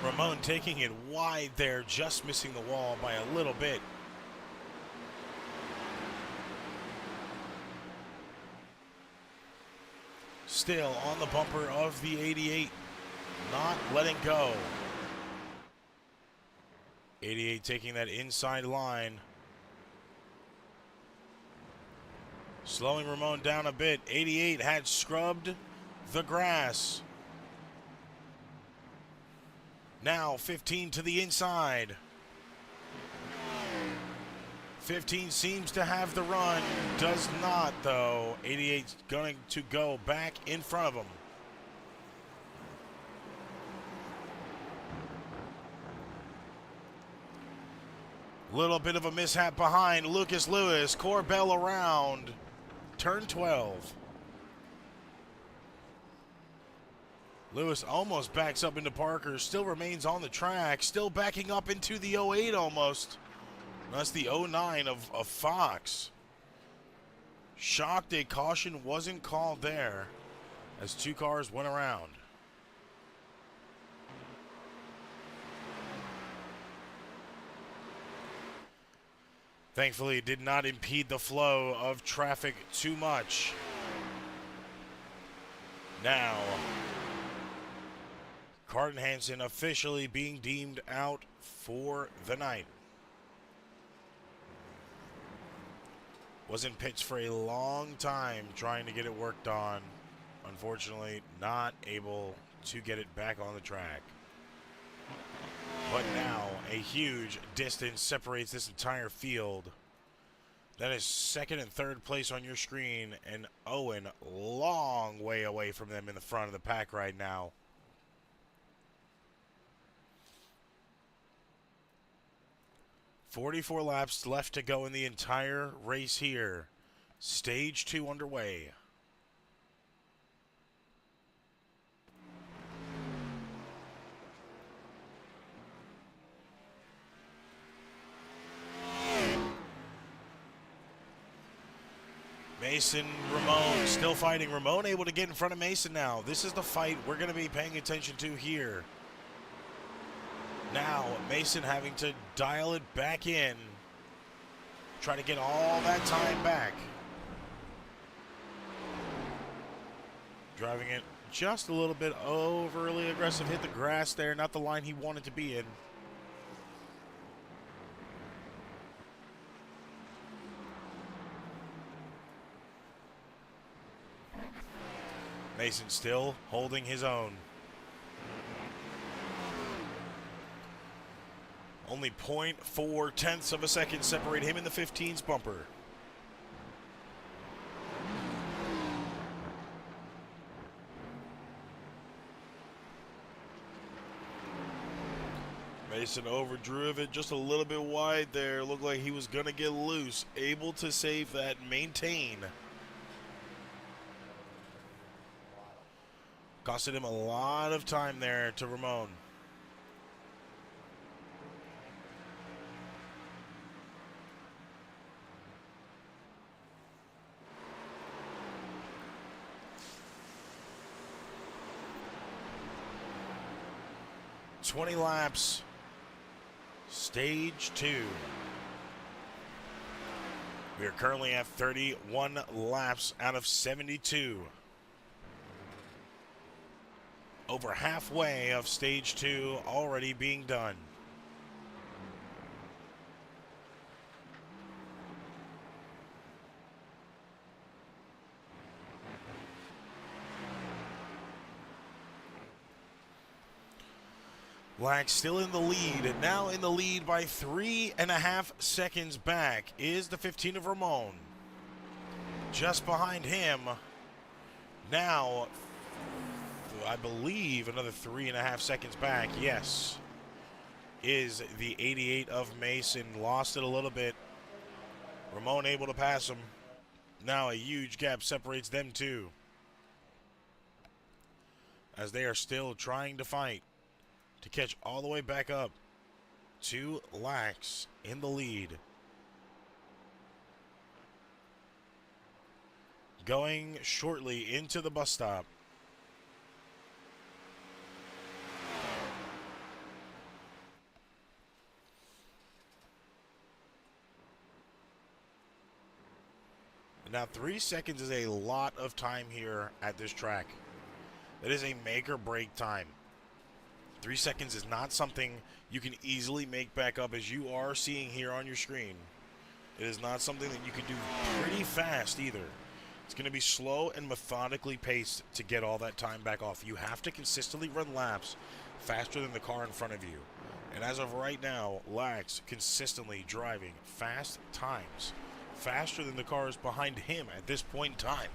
Ramon taking it wide there, just missing the wall by a little bit. Still on the bumper of the 88, not letting go. 88 taking that inside line. Slowing Ramon down a bit. 88 had scrubbed the grass. Now 15 to the inside. 15 seems to have the run, does not though. 88's going to go back in front of him. Little bit of a mishap behind Lucas Lewis. Corbell around. Turn 12. Lewis almost backs up into Parker. Still remains on the track. Still backing up into the 08 almost. That's the 09 of Fox. Shocked a caution wasn't called there as 2 cars went around. Thankfully, it did not impede the flow of traffic too much. Now, Carden Hansen officially being deemed out for the night. Was in pits for a long time trying to get it worked on. Unfortunately, not able to get it back on the track. But now, a huge distance separates this entire field. That is second and third place on your screen, and Owen long way away from them in the front of the pack right now. .44 laps left to go in the entire race here. Stage 2 underway. Mason, Ramon still fighting. Ramon able to get in front of Mason now. This is the fight we're going to be paying attention to here. Now, Mason having to dial it back in. Try to get all that time back. Driving it just a little bit overly aggressive. Hit the grass there, not the line he wanted to be in. Mason still holding his own. Only 0.4 tenths of a second separate him and the 15's bumper. Mason overdrove it just a little bit wide there. Looked like he was going to get loose. Able to save that, maintain. Costed him a lot of time there to Ramon. "20 laps, stage 2. We are currently at 31 laps out of 72. Over halfway of stage 2 already being done. Lax still in the lead, and now in the lead by 3.5 seconds back is the 15 of Ramon. Just behind him, now, I believe another 3.5 seconds back, yes, is the 88 of Mason. Lost it a little bit. Ramon able to pass him. Now a huge gap separates them two, as they are still trying to fight to catch all the way back up to Lax in the lead. Going shortly into the bus stop. Now 3 seconds is a lot of time here at this track. That is a make or break time. 3 seconds is not something you can easily make back up, as you are seeing here on your screen. It is not something that you can do pretty fast either. It's going to be slow and methodically paced to get all that time back off. You have to consistently run laps faster than the car in front of you. And as of right now, Lax consistently driving fast times, faster than the cars behind him at this point in time.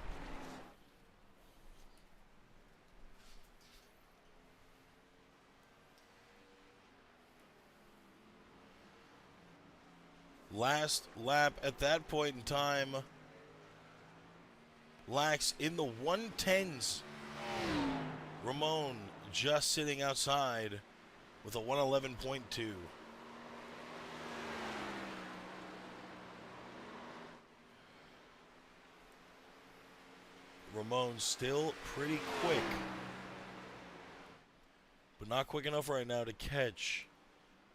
Last lap at that point in time, Lax in the 110s. Ramon just sitting outside with a 111.2. Ramon still pretty quick, but not quick enough right now to catch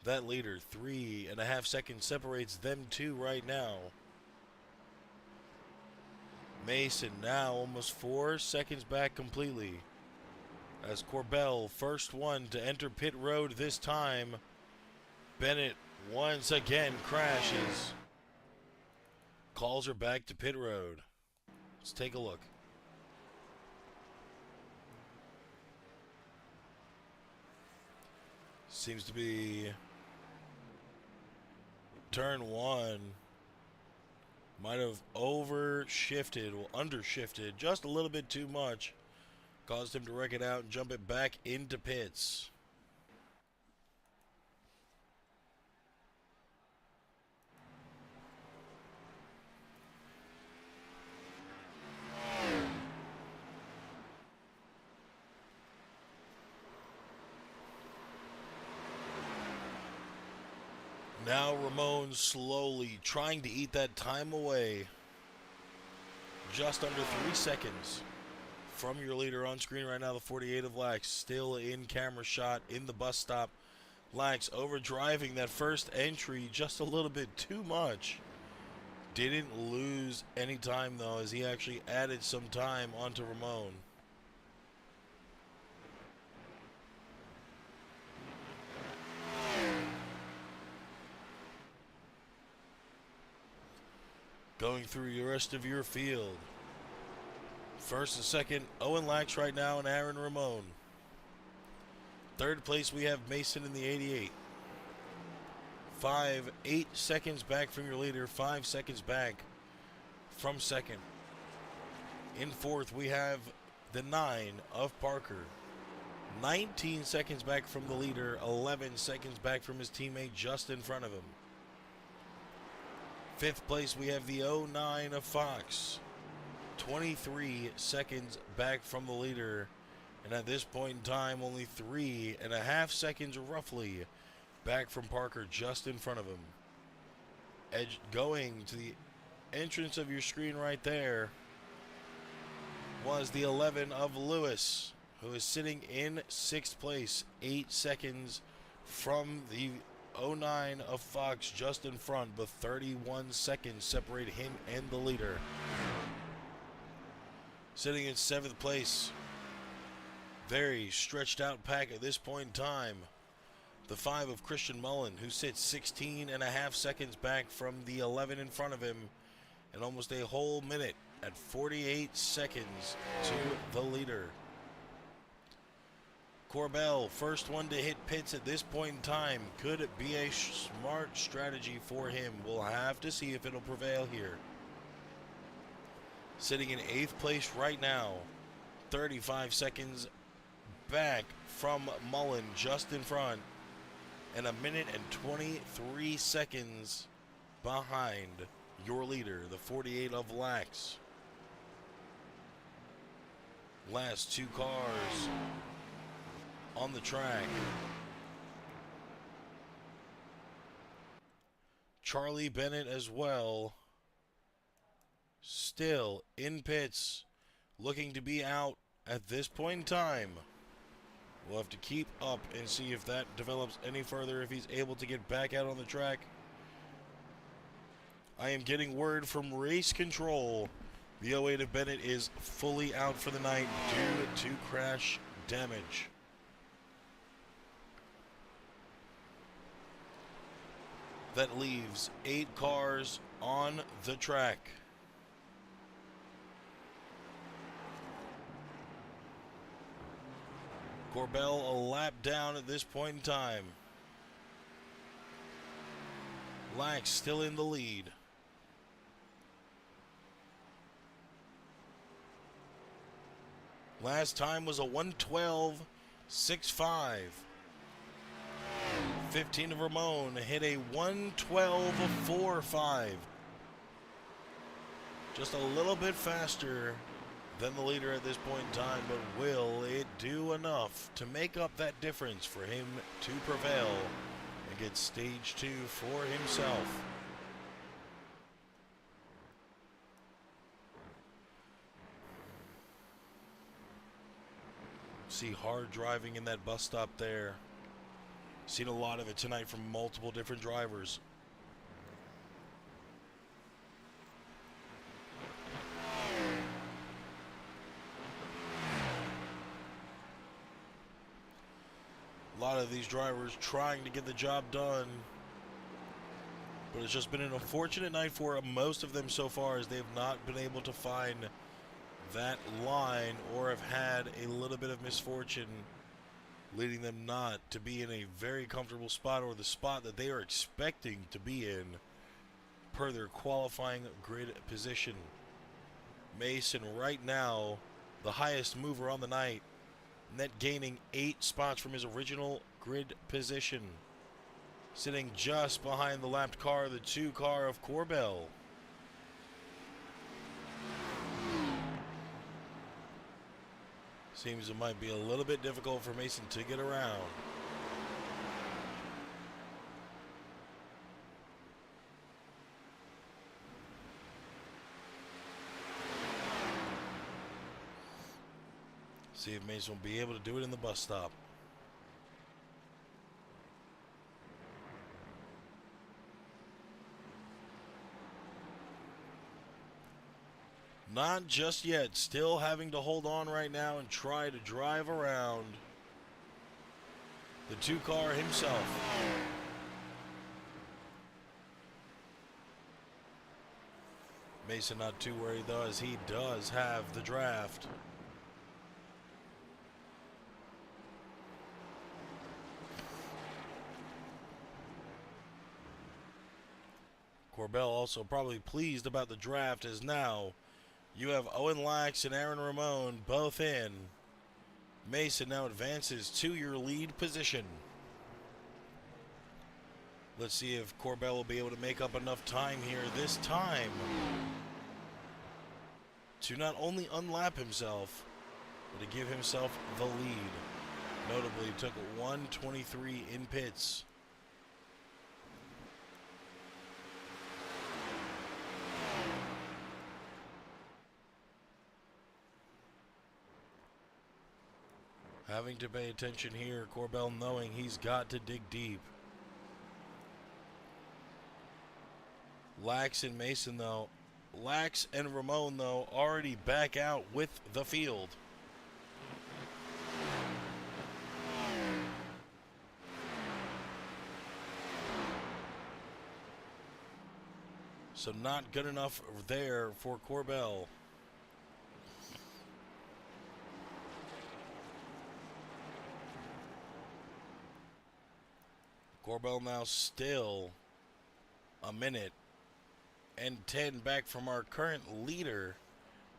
that leader. 3.5 seconds separates them two right now. Mason now almost 4 seconds back completely, as Corbell, first one to enter pit road this time. Bennett once again crashes. Calls her back to pit road. Let's take a look. Seems to be turn 1. Might have overshifted, or undershifted just a little bit too much. Caused him to wreck it out and jump it back into pits. Now Ramon slowly trying to eat that time away. Just under 3 seconds from your leader on screen right now, the 48 of Lax, still in camera shot in the bus stop. Lax overdriving that first entry just a little bit too much. Didn't lose any time, though, as he actually added some time onto Ramon. Going through the rest of your field. First and second, Owen Lax right now and Aaron Ramon. Third place, we have Mason in the 88. 8 seconds back from your leader, 5 seconds back from second. In fourth, we have the 9 of Parker. 19 seconds back from the leader, 11 seconds back from his teammate just in front of him. Fifth place, we have the 09 of Fox. 23 seconds back from the leader. And at this point in time, only 3.5 seconds roughly back from Parker just in front of him. Going to the entrance of your screen right there was the 11 of Lewis, who is sitting in 6th place, 8 seconds from the 09 of Fox just in front, but 31 seconds separate him and the leader. Sitting in 7th place, very stretched out pack at this point in time. The 5 of Christian Mullen, who sits 16.5 seconds back from the 11 in front of him, and almost a whole minute at 48 seconds to the leader. Corbell, first one to hit pits at this point in time. Could it be a smart strategy for him? We'll have to see if it'll prevail here. Sitting in 8th place right now, 35 seconds back from Mullen just in front, and 1 minute and 23 seconds behind your leader, the 48 of Lax. Last 2 cars on the track. Charlie Bennett as well, still in pits, looking to be out at this point in time. We'll have to keep up and see if that develops any further, if he's able to get back out on the track. I am getting word from race control. The 08 of Bennett is fully out for the night due to crash damage. That leaves 8 cars on the track. Corbell a lap down at this point in time. Lax still in the lead. Last time was a 112.65. 15 of Ramon hit a 112.45. Just a little bit faster than the leader at this point in time, but will it do enough to make up that difference for him to prevail and get stage 2 for himself? See hard driving in that bus stop there. Seen a lot of it tonight from multiple different drivers. A lot of these drivers trying to get the job done, but it's just been an unfortunate night for most of them so far, as they've not been able to find that line, or have had a little bit of misfortune leading them not to be in a very comfortable spot, or the spot that they are expecting to be in per their qualifying grid position. Mason right now the highest mover on the night, net gaining 8 spots from his original grid position, sitting just behind the lapped car, the 2 car of Corbell. Seems it might be a little bit difficult for Mason to get around. See if Mason will be able to do it in the bus stop. Not just yet. Still having to hold on right now and try to drive around the 2-car himself. Mason not too worried though, as he does have the draft. Corbell also probably pleased about the draft, as now you have Owen Lax and Aaron Ramon both in. Mason now advances to your lead position. Let's see if Corbell will be able to make up enough time here this time to not only unlap himself, but to give himself the lead. Notably, took 1:23 in pits. Having to pay attention here, Corbell knowing he's got to dig deep. Lax and Mason though, Lax and Ramon though, already back out with the field. So not good enough there for Corbell. Corbell now still a minute and 10 back from our current leader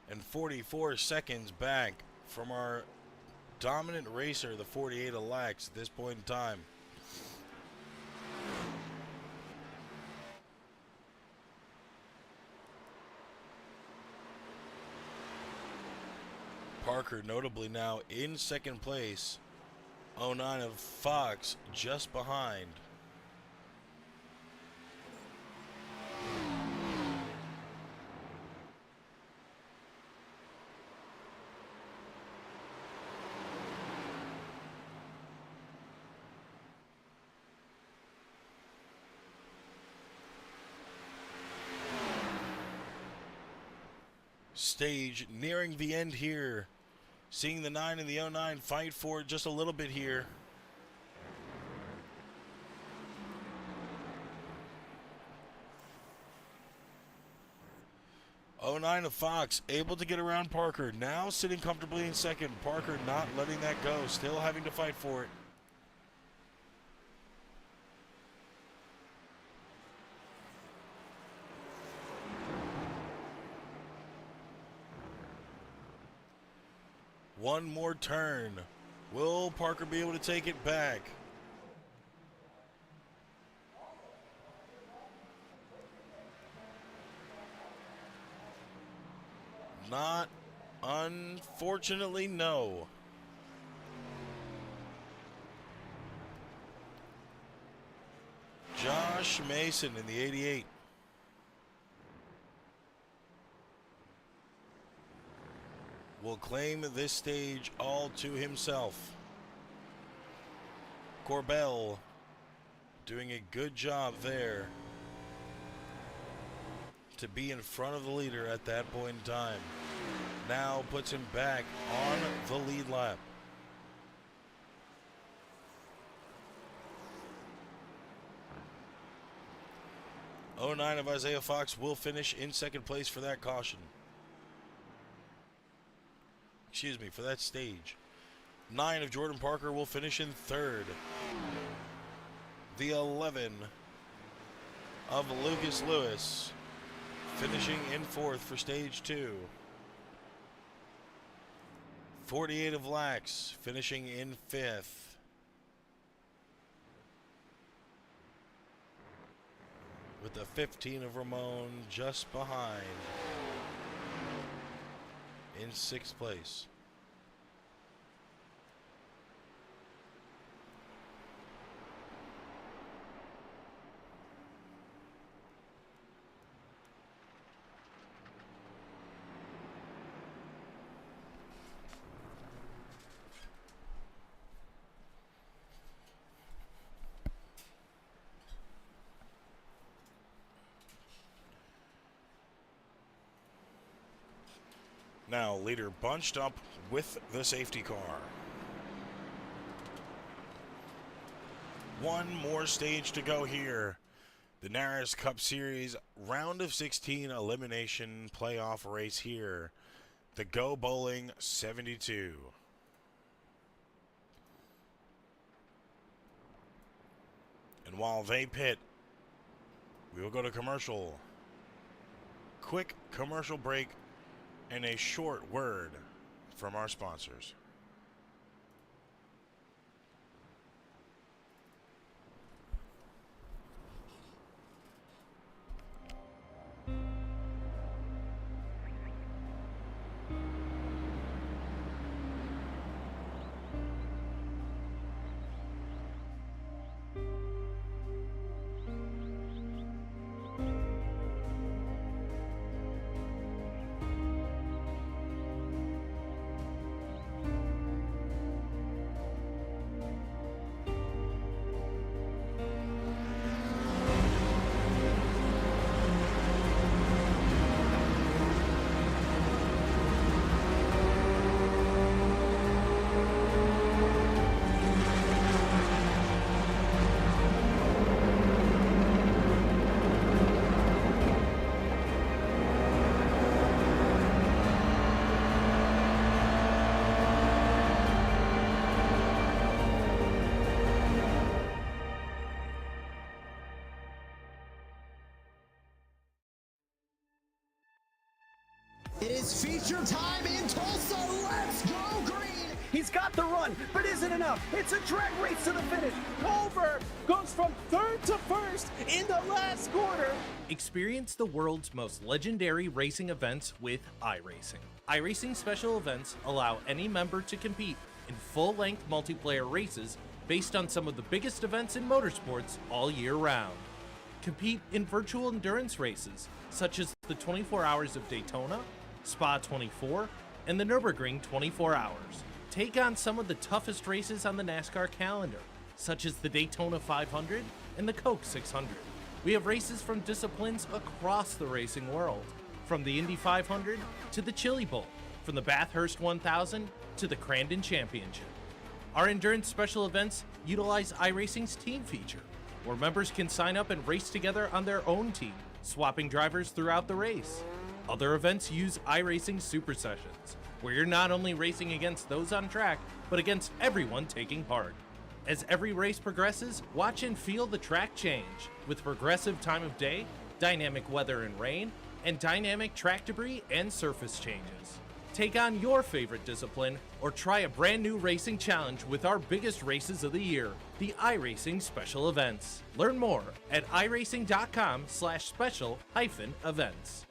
and 44 seconds back from our dominant racer, the 48 of Lax, at this point in time. Parker notably now in second place. 09 of Fox just behind. Stage nearing the end here. Seeing the 9 and the 09 fight for it just a little bit here. '09 of Fox able to get around Parker. Now sitting comfortably in second. Parker not letting that go. Still having to fight for it. One more turn. Will Parker be able to take it back? Not, unfortunately, no. Josh Mason in the 88. Will claim this stage all to himself. Corbell doing a good job there to be in front of the leader at that point in time. Now puts him back on the lead lap. '09 of Isaiah Fox will finish in second place for that caution. Excuse me, for that stage. 9 of Jordan Parker will finish in third. The 11 of Lucas Lewis finishing in fourth for stage 2. 48 of Lax finishing in fifth. With the 15 of Ramon just behind in sixth place. Now, leader bunched up with the safety car. One more stage to go here. The NARAS Cup Series round of 16 elimination playoff race here. The Go Bowling 72. And while they pit, we will go to commercial. Quick commercial break and a short word from our sponsors. It is feature time in Tulsa. Let's go green. He's got the run, but isn't enough. It's a drag race to the finish. Culver goes from third to first in the last quarter. Experience the world's most legendary racing events with iRacing. iRacing special events allow any member to compete in full-length multiplayer races based on some of the biggest events in motorsports all year round. Compete in virtual endurance races such as the 24 Hours of Daytona, Spa 24, and the Nürburgring 24 Hours. Take on some of the toughest races on the NASCAR calendar, such as the Daytona 500 and the Coke 600. We have races from disciplines across the racing world, from the Indy 500 to the Chili Bowl, from the Bathurst 1000 to the Crandon Championship. Our endurance special events utilize iRacing's team feature, where members can sign up and race together on their own team, swapping drivers throughout the race. Other events use iRacing Super Sessions, where you're not only racing against those on track, but against everyone taking part. As every race progresses, watch and feel the track change, with progressive time of day, dynamic weather and rain, and dynamic track debris and surface changes. Take on your favorite discipline, or try a brand new racing challenge with our biggest races of the year, the iRacing Special Events. Learn more at iracing.com/special-events.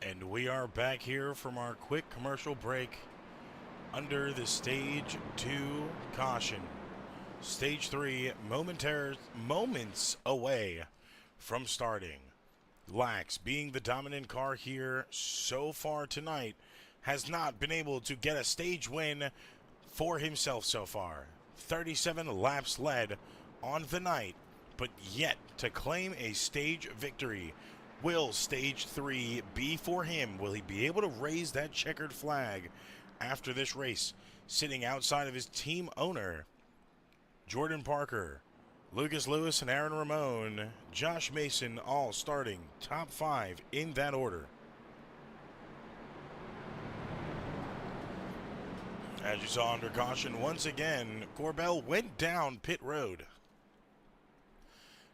And we are back here from our quick commercial break under the Stage 2 caution. Stage 3, moments away from starting. Lax, being the dominant car here so far tonight, has not been able to get a stage win for himself so far. 37 laps led on the night, but yet to claim a stage victory. Will stage 3 be for him? Will he be able to raise that checkered flag after this race? Sitting outside of his team owner, Jordan Parker, Lucas Lewis, and Aaron Ramon, Josh Mason, all starting top 5 in that order. As you saw under caution, once again, Corbell went down pit road.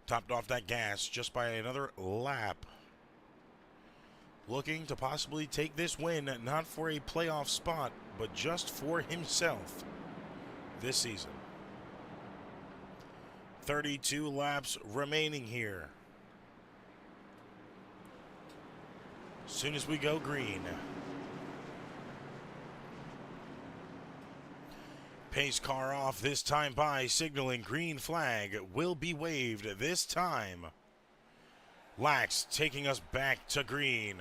Topped off that gas just by another lap. Looking to possibly take this win, not for a playoff spot, but just for himself this season. 32 laps remaining here. As soon as we go green. Pace car off this time by, signaling green flag will be waved this time. Lax taking us back to green.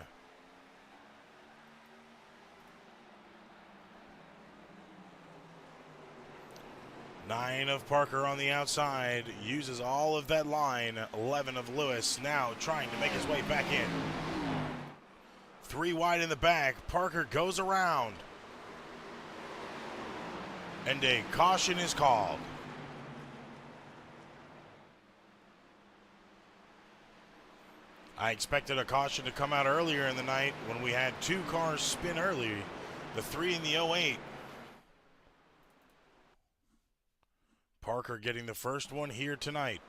Nine of Parker on the outside, uses all of that line. 11 of Lewis now trying to make his way back in. 3 wide in the back, Parker goes around. And a caution is called. I expected a caution to come out earlier in the night when we had 2 cars spin early, the 3 and the 08. Parker getting the first one here tonight.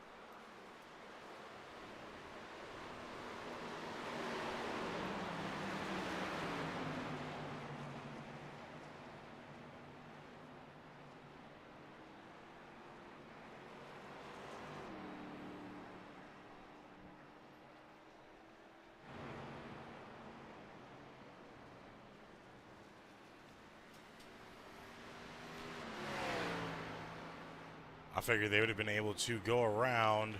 I figured they would have been able to go around.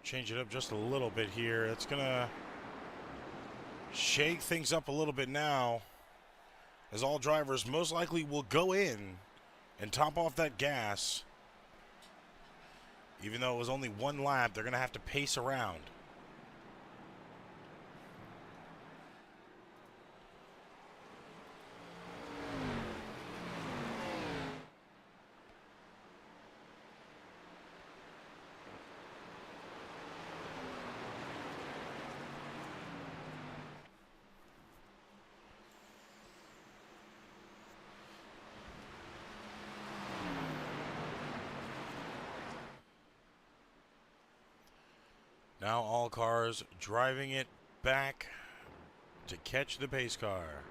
Change it up just a little bit here. That's going to shake things up a little bit now, as all drivers most likely will go in and top off that gas. Even though it was only 1 lap, they're going to have to pace around. Now all cars driving it back to catch the pace car.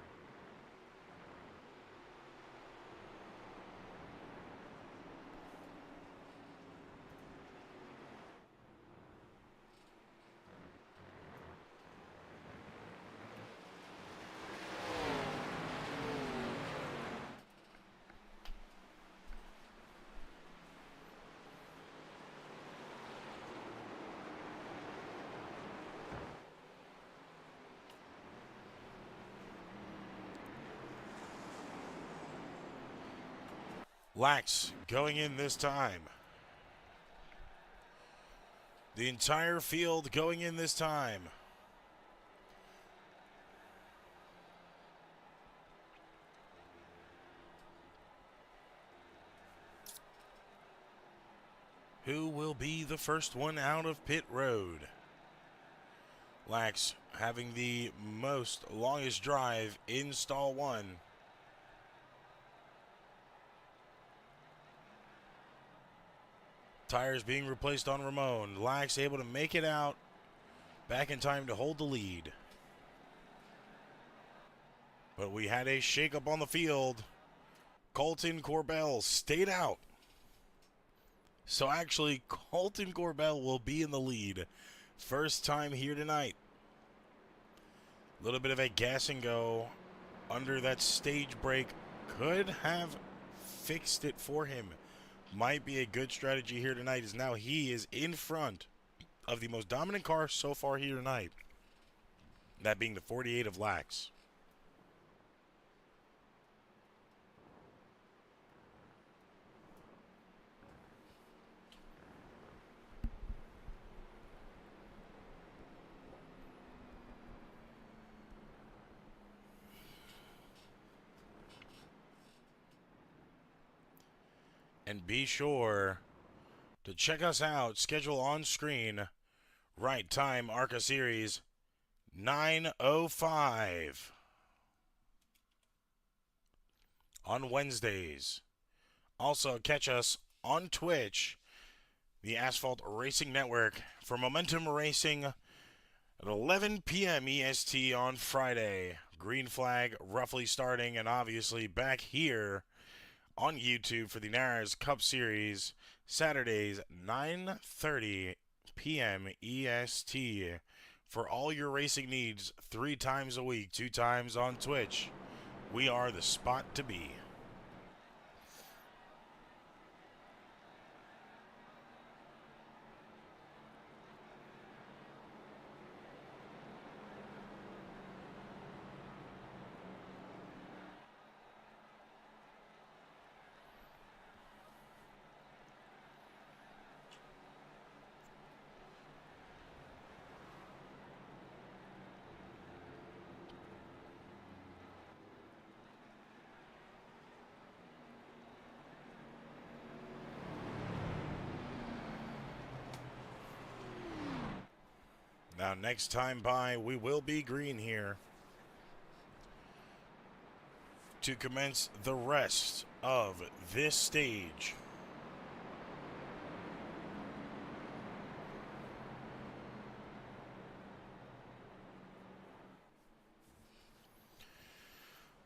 Lax going in this time. The entire field going in this time. Who will be the first one out of pit road? Lax having the longest drive in stall 1. Tires being replaced on Ramon. Lax able to make it out back in time to hold the lead. But we had a shakeup on the field. Colton Corbell stayed out. So actually, Colton Corbell will be in the lead. First time here tonight. A little bit of a gas and go under that stage brake could have fixed it for him. Might be a good strategy here tonight, as now he is in front of the most dominant car so far here tonight. That being the 48 of Lax. And be sure to check us out. Schedule on screen. Right time, ARCA Series 9:05 on Wednesdays. Also, catch us on Twitch, the Asphalt Racing Network, for Momentum Racing at 11 p.m. EST on Friday. Green flag roughly starting, and obviously back here on YouTube for the NARAS Cup Series, Saturdays, 9:30 p.m. EST. For all your racing needs, 3 times a week, 2 times on Twitch. We are the spot to be. Now, next time by, we will be green here to commence the rest of this stage.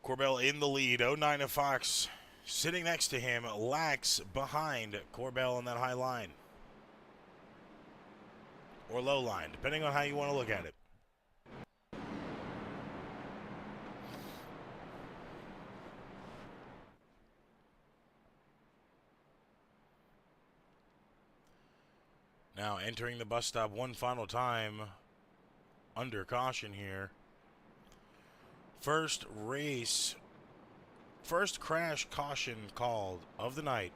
Corbell in the lead. 09 of Fox sitting next to him. Lax behind Corbell on that high line. Or low line, depending on how you want to look at it. Now entering the bus stop one final time under caution here. First crash caution called of the night.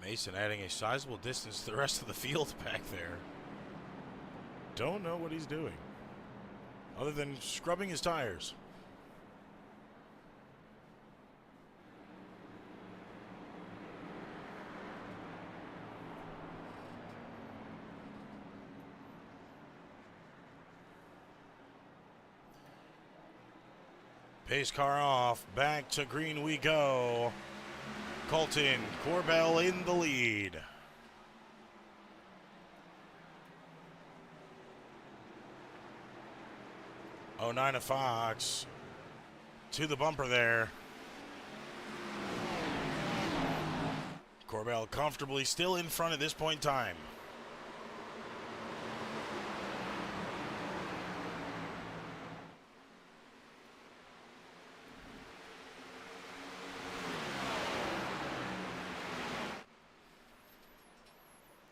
Mason adding a sizable distance to the rest of the field back there. Don't know what he's doing, other than scrubbing his tires. Pace car off, back to green we go. Colton Corbell in the lead. Oh, 09 of Fox to the bumper there. Corbell comfortably still in front at this point in time.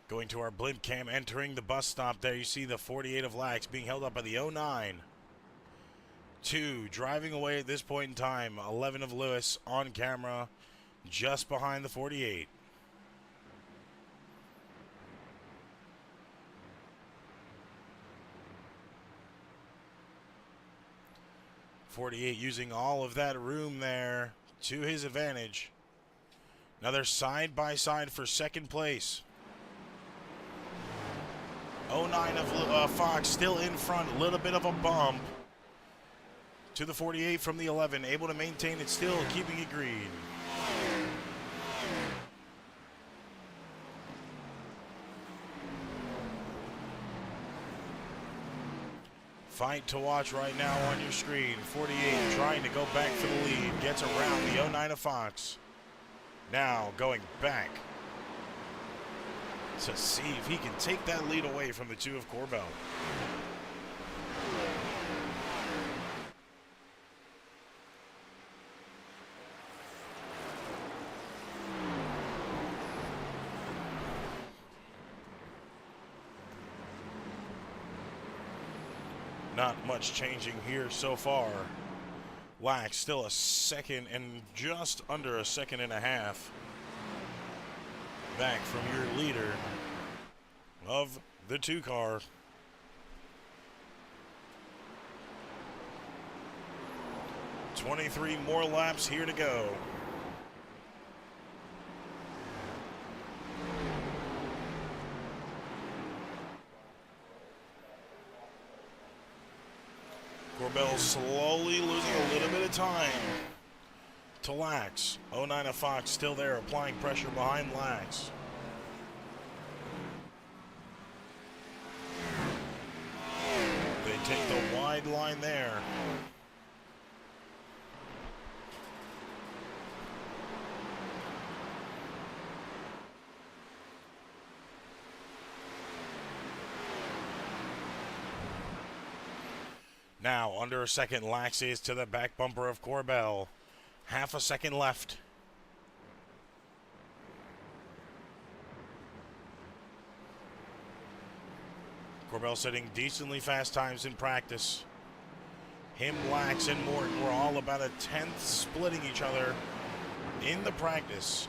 Going to our blimp cam, entering the bus stop there, you see the 48 of Lax being held up by the 09. 2 driving away at this point in time. 11 of Lewis on camera, just behind the 48. Using all of that room there to his advantage. Now they're side by side for second place. 09 of Fox still in front, a little bit of a bump to the 48 from the 11, able to maintain it still, keeping it green. Fight to watch right now on your screen. 48 trying to go back for the lead. Gets around the 09 of Fox. Now going back to see if he can take that lead away from the 2 of Corbell. Not much changing here so far. Lax still a second and just under a second and a half back from your leader of the 2 car. "23 more laps here to go." Corbell slowly losing a little bit of time to Lax. 09 of Fox still there, applying pressure behind Lax. They take the wide line there. Now, under a second, Lax is to the back bumper of Corbell. Half a second left. Corbell setting decently fast times in practice. Him, Lax, and Morton were all about a tenth splitting each other in the practice.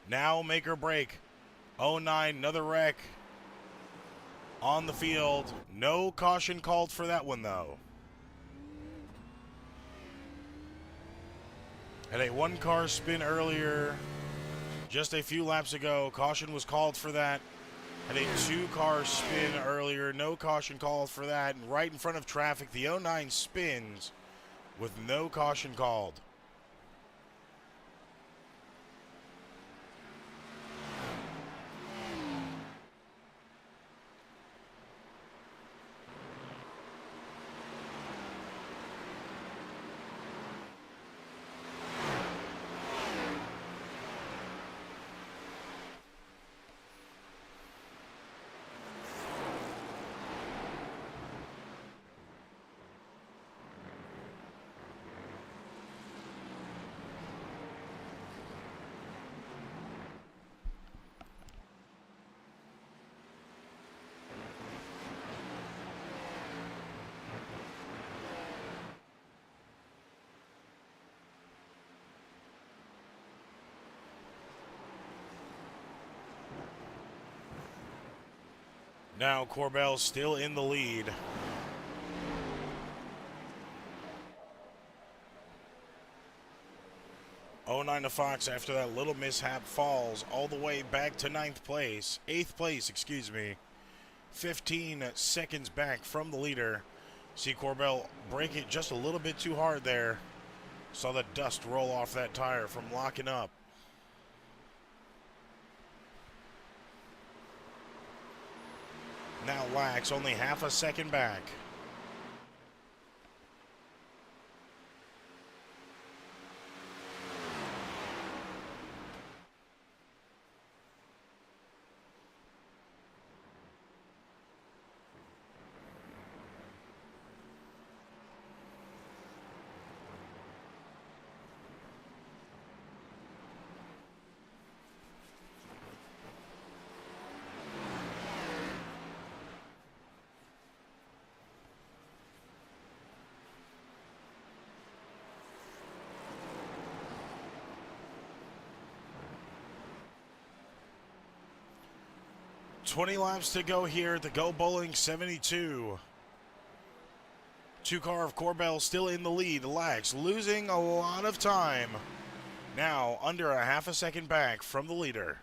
Now, make or break. 09, another wreck on the field. No caution called for that one, though. Had a 1-car spin earlier, just a few laps ago. Caution was called for that. Had a 2-car spin earlier. No caution called for that. And right in front of traffic, the 09 spins with no caution called. Now Corbell still in the lead. '09 to Fox, after that little mishap, falls all the way back to 8th place, excuse me. 15 seconds back from the leader. See Corbell break it just a little bit too hard there. Saw the dust roll off that tire from locking up. Now Lax only half a second back. $20 laps to go here at the Go Bowling 72. 2-car of Corbell still in the lead. Lax losing a lot of time. Now under a half a second back from the leader.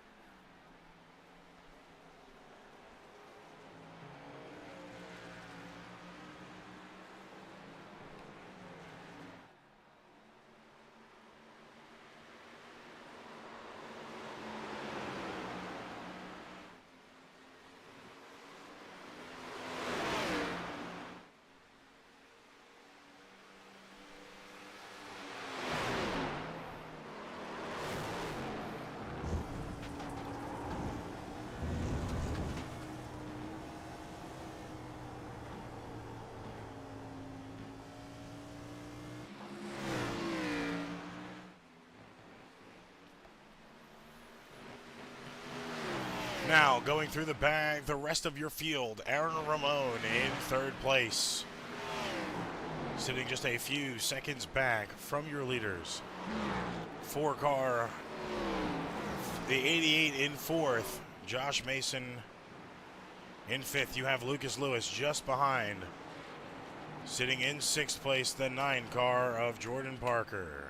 Now, going through the rest of your field, Aaron Ramon in third place. Sitting just a few seconds back from your leaders. 4-car, the 88 in fourth. Josh Mason in fifth. You have Lucas Lewis just behind. Sitting in sixth place, the 9-car of Jordan Parker.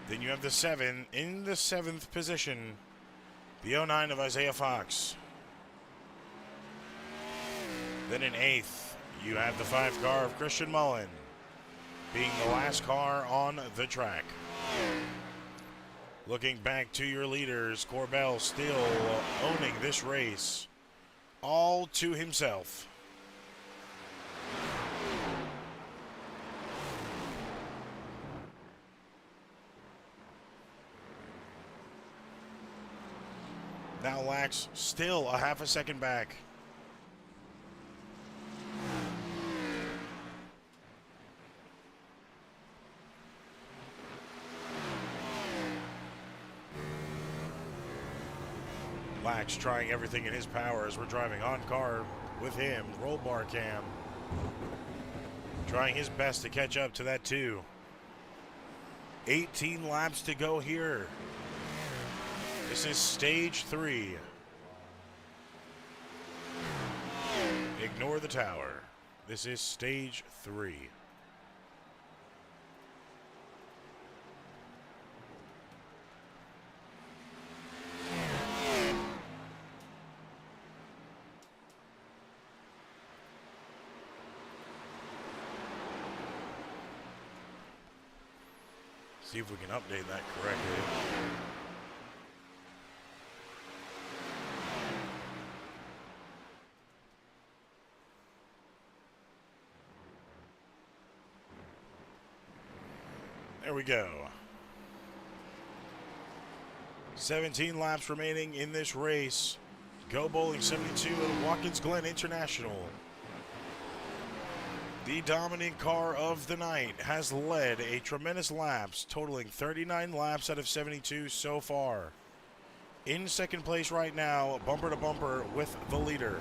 Then you have the 7 in the seventh position. The 09 of Isaiah Fox. Then in eighth, you have the 5-car of Christian Mullen, being the last car on the track. Looking back to your leaders, Corbell still owning this race, all to himself. Now Lax still a half a second back. Lax trying everything in his power as we're driving on car with him. Roll bar cam. Trying his best to catch up to that 2. 18 laps to go here. This is stage 3. Ignore the tower. This is stage 3. See if we can update that correctly. There we go. 17 laps remaining in this race. Go Bowling 72 and Watkins Glen International. The dominant car of the night has led a tremendous laps, totaling 39 laps out of 72 so far. In second place right now, bumper to bumper with the leader.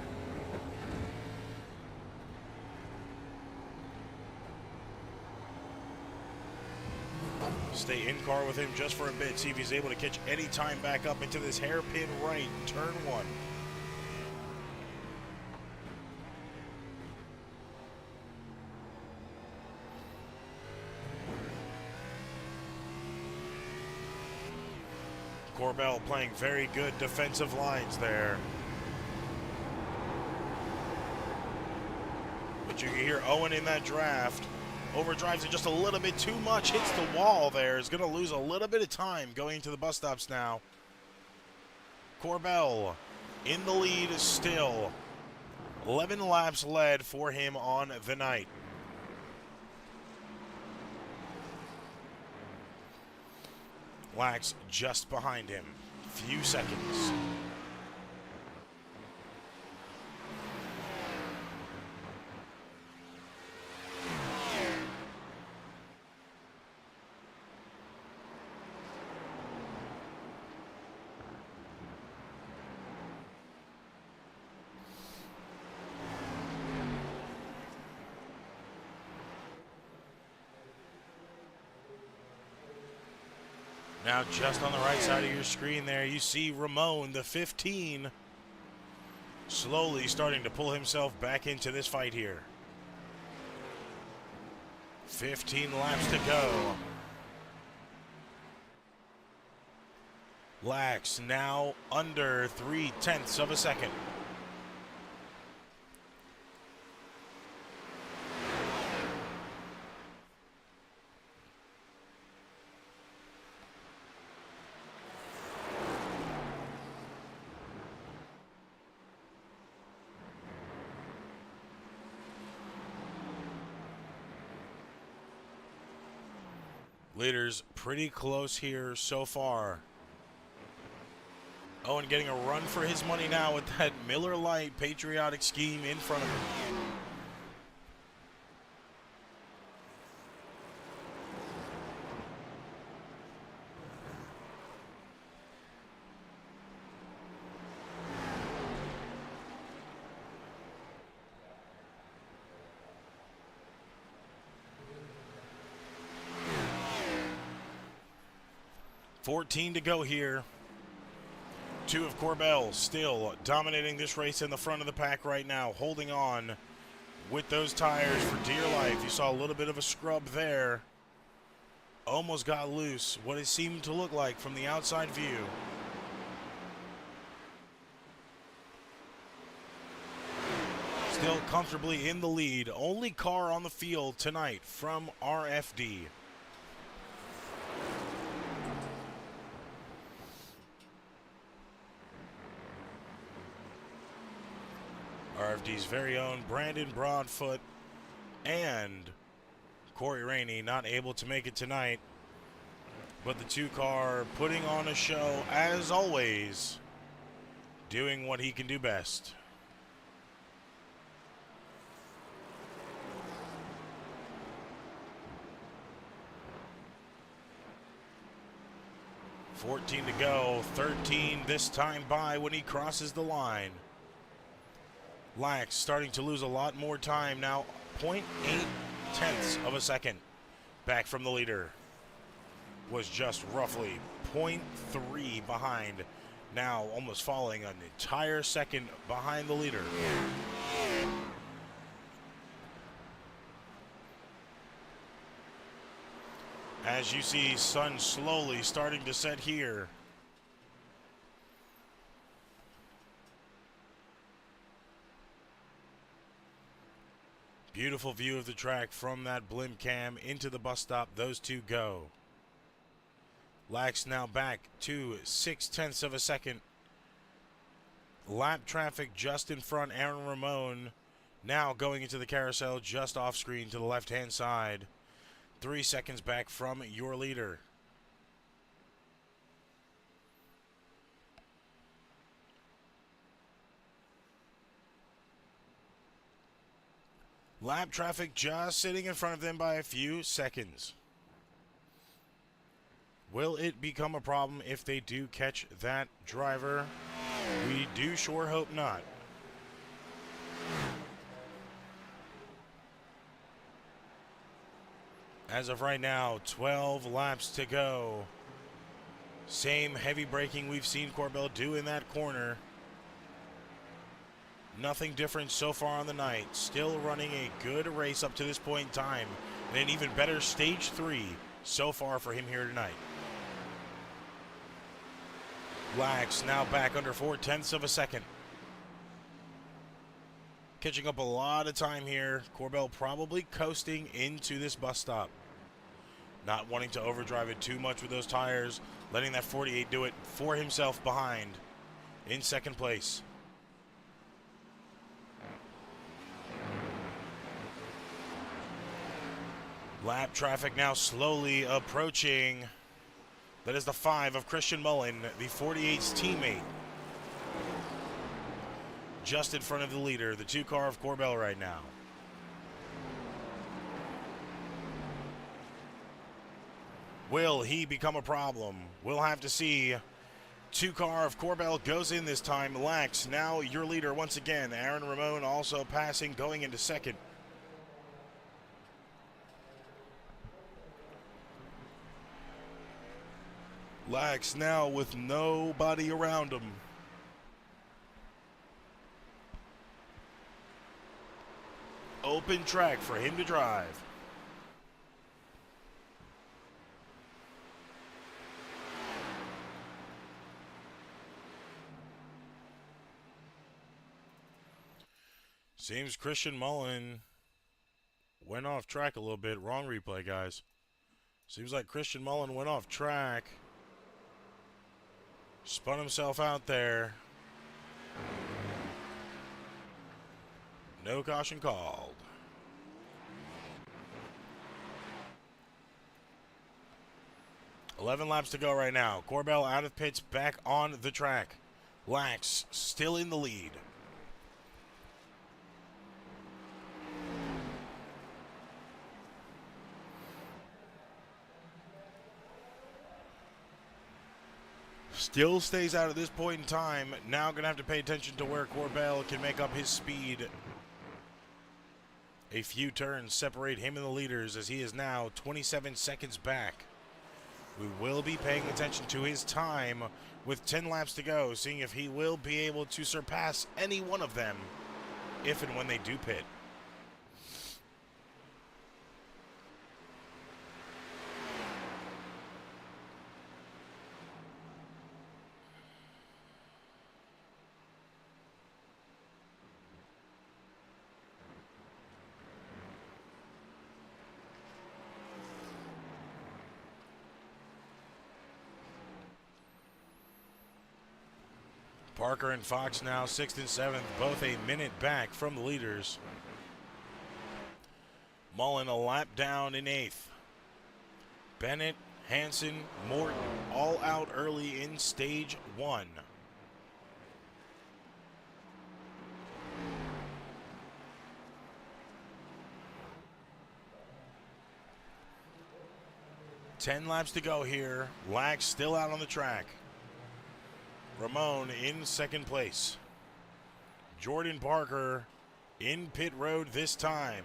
Stay in car with him just for a bit, see if he's able to catch any time back up into this hairpin right, turn 1. Corbell playing very good defensive lines there. But you can hear Owen in that draft. Overdrives it just a little bit too much. Hits the wall there. Is going to lose a little bit of time going to the bus stops now. Corbell in the lead still. 11 laps led for him on the night. Lax just behind him. Few seconds. Now just on the right side of your screen there, you see Ramon, the 15, slowly starting to pull himself back into this fight here. 15 laps to go. Lax now under 0.3 of a second. Leaders pretty close here so far. Owen getting a run for his money now with that Miller Lite patriotic scheme in front of him. 14 to go here. 2 of Corbell still dominating this race in the front of the pack right now, holding on with those tires for dear life. You saw a little bit of a scrub there. Almost got loose, what it seemed to look like from the outside view. Still comfortably in the lead. Only car on the field tonight from RFD. RFD's very own Brandon Broadfoot and Corey Rainey not able to make it tonight. But the 2-car putting on a show as always, doing what he can do best. $14 to go, 13 this time by when he crosses the line. Lax starting to lose a lot more time now, 0.8 of a second back from the leader. Was just roughly 0.3 behind, now almost falling an entire second behind the leader. As you see, sun slowly starting to set here. Beautiful view of the track from that blimp cam into the bus stop. Those two go. Lax now back to 0.6 of a second. Lap traffic just in front. Aaron Ramon now going into the carousel just off screen to the left-hand side. 3 seconds back from your leader. Lap traffic just sitting in front of them by a few seconds. Will it become a problem if they do catch that driver? We do sure hope not. As of right now, 12 laps to go. Same heavy braking we've seen Corbell do in that corner. Nothing different so far on the night. Still running a good race up to this point in time. And an even better stage 3 so far for him here tonight. Lax now back under 0.4 of a second. Catching up a lot of time here. Corbell probably coasting into this bus stop. Not wanting to overdrive it too much with those tires. Letting that 48 do it for himself behind. In second place. Lap traffic now slowly approaching. That is the 5 of Christian Mullen, the 48's teammate. Just in front of the leader, the 2-car of Corbell right now. Will he become a problem? We'll have to see. 2-car of Corbell goes in this time. Lax, now your leader once again. Aaron Ramon also passing, going into second. Lax now with nobody around him. Open track for him to drive. Seems Christian Mullen went off track a little bit. Wrong replay, guys. Seems like Christian Mullen went off track. Spun himself out there. No caution called. $11 laps to go right now. Corbell out of pits, back on the track. Lax still in the lead. Still stays out at this point in time. Now going to have to pay attention to where Corbell can make up his speed. A few turns separate him and the leaders as he is now 27 seconds back. We will be paying attention to his time with 10 laps to go, seeing if he will be able to surpass any one of them if and when they do pit. Parker and Fox now 6th and 7th, both a minute back from the leaders. Mullen a lap down in 8th. Bennett, Hansen, Morton all out early in stage 1. Ten laps to go here. Lax still out on the track. Ramon in second place. Jordan Parker in pit road this time.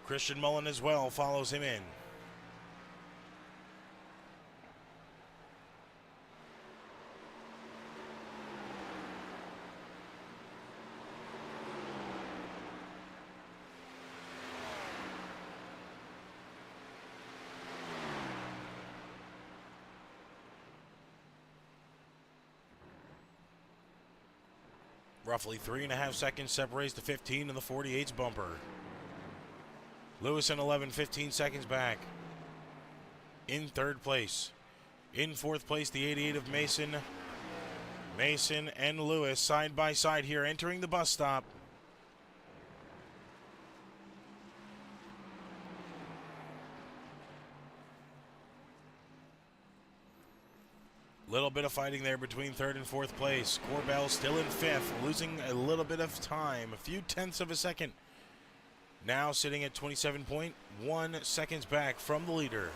Christian Mullen as well follows him in. Roughly 3.5 seconds separates the 15 and the 48's bumper. Lewis in 11, 15 seconds back. In third place. In fourth place, the 88 of Mason. Mason and Lewis side by side here, entering the bus stop. Little bit of fighting there between third and fourth place. Corbell still in fifth, losing a little bit of time, a few tenths of a second. Now sitting at 27.1 seconds back from the leader.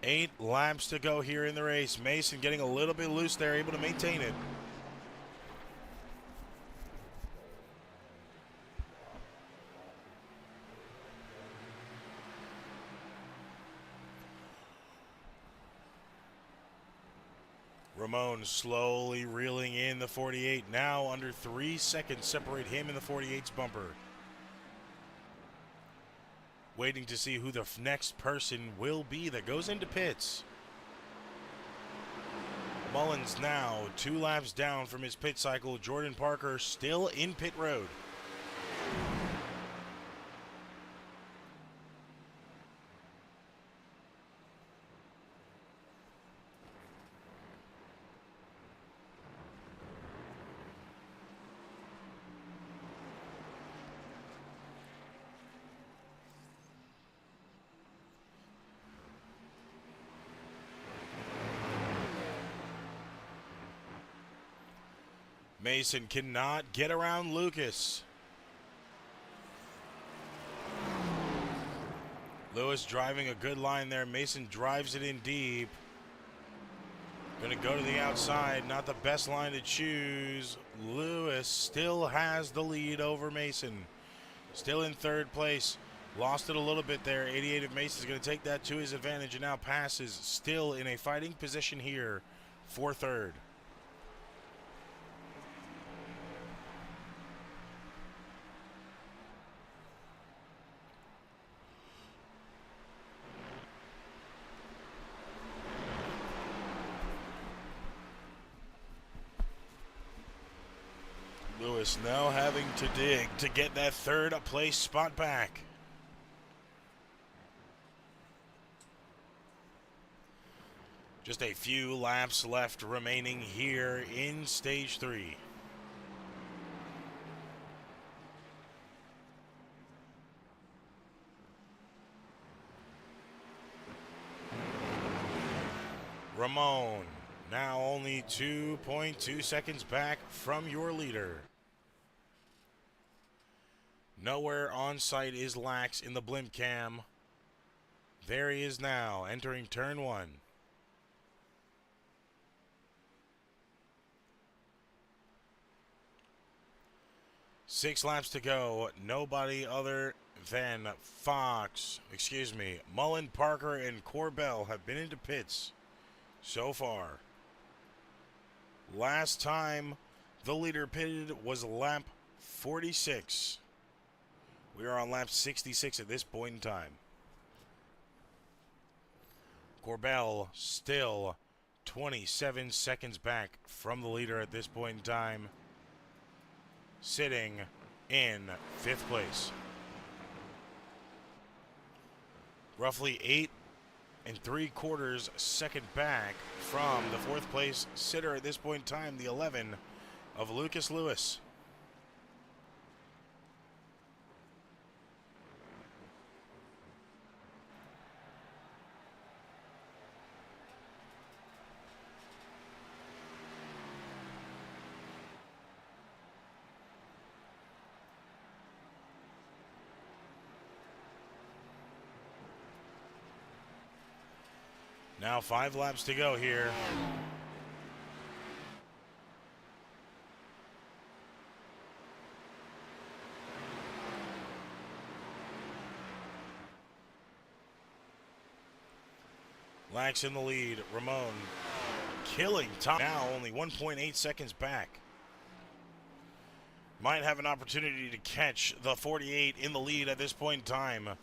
8 laps to go here in the race. Mason getting a little bit loose there, able to maintain it. Ramon slowly reeling in the 48. Now under 3 seconds separate him and the 48's bumper. Waiting to see who the next person will be that goes into pits. Mullins now 2 laps down from his pit cycle. Jordan Parker still in pit road. Mason cannot get around Lucas. Lewis driving a good line there. Mason drives it in deep. Going to go to the outside. Not the best line to choose. Lewis still has the lead over Mason. Still in third place. Lost it a little bit there. 88 of Mason is going to take that to his advantage and now passes. Still in a fighting position here for third. Lewis now having to dig to get that third place spot back. Just a few laps left remaining here in stage 3. Ramon now only 2.2 seconds back from your leader. Nowhere on site is Lax in the blimp cam. There he is now, entering turn 1. Six laps to go. Nobody other Then Fox, Mullen, Parker, and Corbell have been into pits so far. Last time the leader pitted was lap 46. We are on lap 66 at this point in time. Corbell still 27 seconds back from the leader at this point in time, sitting in 5th place. Roughly 8 3/4 second back from the 4th place sitter at this point in time, the 11 of Lucas Lewis. Now 5 laps to go here. Lax in the lead. Ramon killing time. Now only 1.8 seconds back. Might have an opportunity to catch the 48 in the lead at this point in time.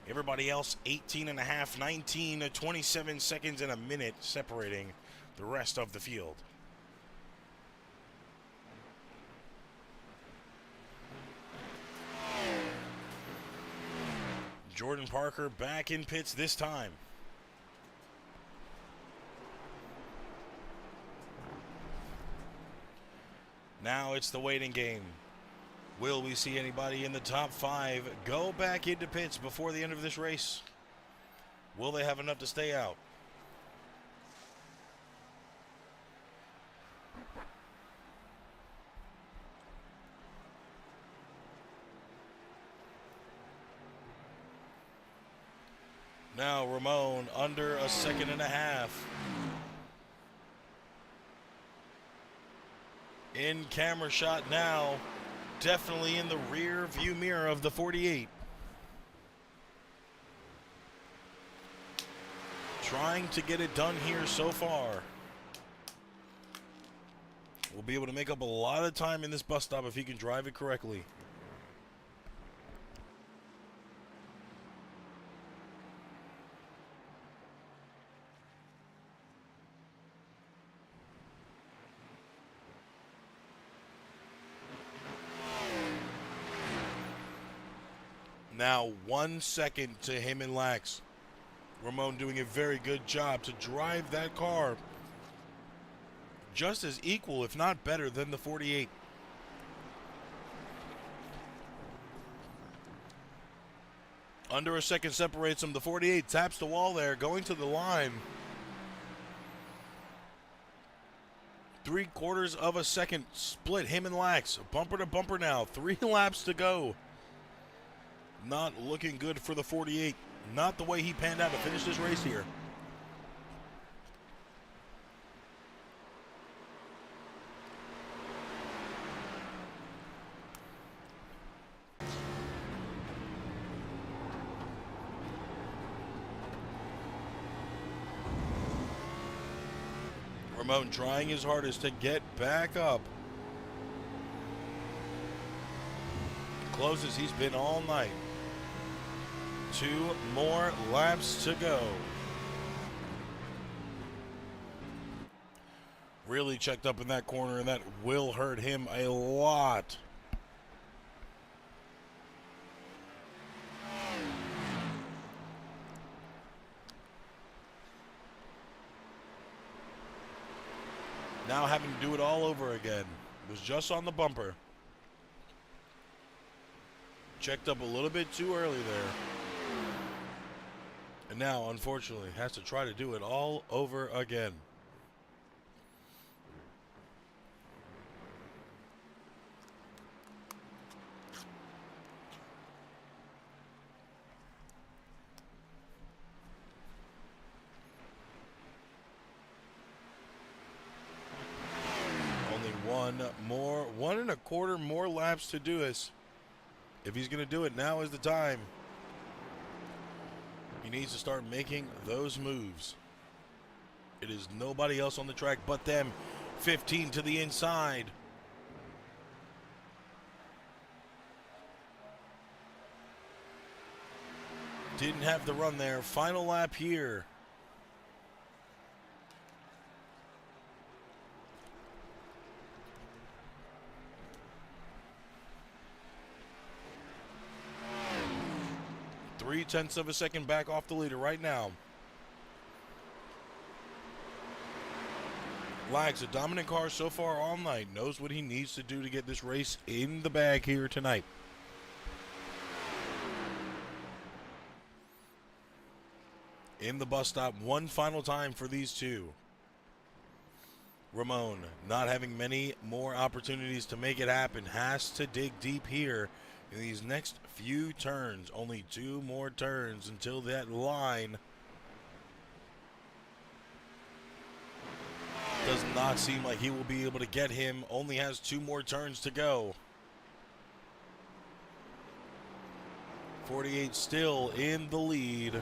Everybody else 18.5, 19, 27 seconds and a minute separating the rest of the field. Jordan Parker back in pits this time. Now it's the waiting game. Will we see anybody in the top 5 go back into pits before the end of this race? Will they have enough to stay out? Now Ramon under a second and a half. In camera shot now. Definitely in the rear view mirror of the 48. Trying to get it done here so far. We'll be able to make up a lot of time in this bus stop if he can drive it correctly. Now 1 second to him and Lax. Ramon doing a very good job to drive that car just as equal, if not better, than the 48. Under a second separates him. The 48 taps the wall there, going to the line. 3/4 of a second split him and Lax. Bumper to bumper now. 3 laps to go. Not looking good for the 48. Not the way he panned out to finish this race here. Ramon trying his hardest to get back up. Close as he's been all night. 2 more laps to go. Really checked up in that corner, and that will hurt him a lot. Now having to do it all over again. It was just on the bumper. Checked up a little bit too early there. And now, unfortunately, has to try to do it all over again. Only 1 1.25 more laps to do this. If he's going to do it, now is the time. He needs to start making those moves. It is nobody else on the track but them. 15 to the inside. Didn't have the run there. Final lap here. Three-tenths of a second back off the leader right now. Lags, a dominant car so far all night, knows what he needs to do to get this race in the bag here tonight. In the bus stop, one final time for these two. Ramon, not having many more opportunities to make it happen, has to dig deep here in these next few turns. Only 2 more turns until that line. Does not seem like he will be able to get him. Only has 2 more turns to go. 48 still in the lead.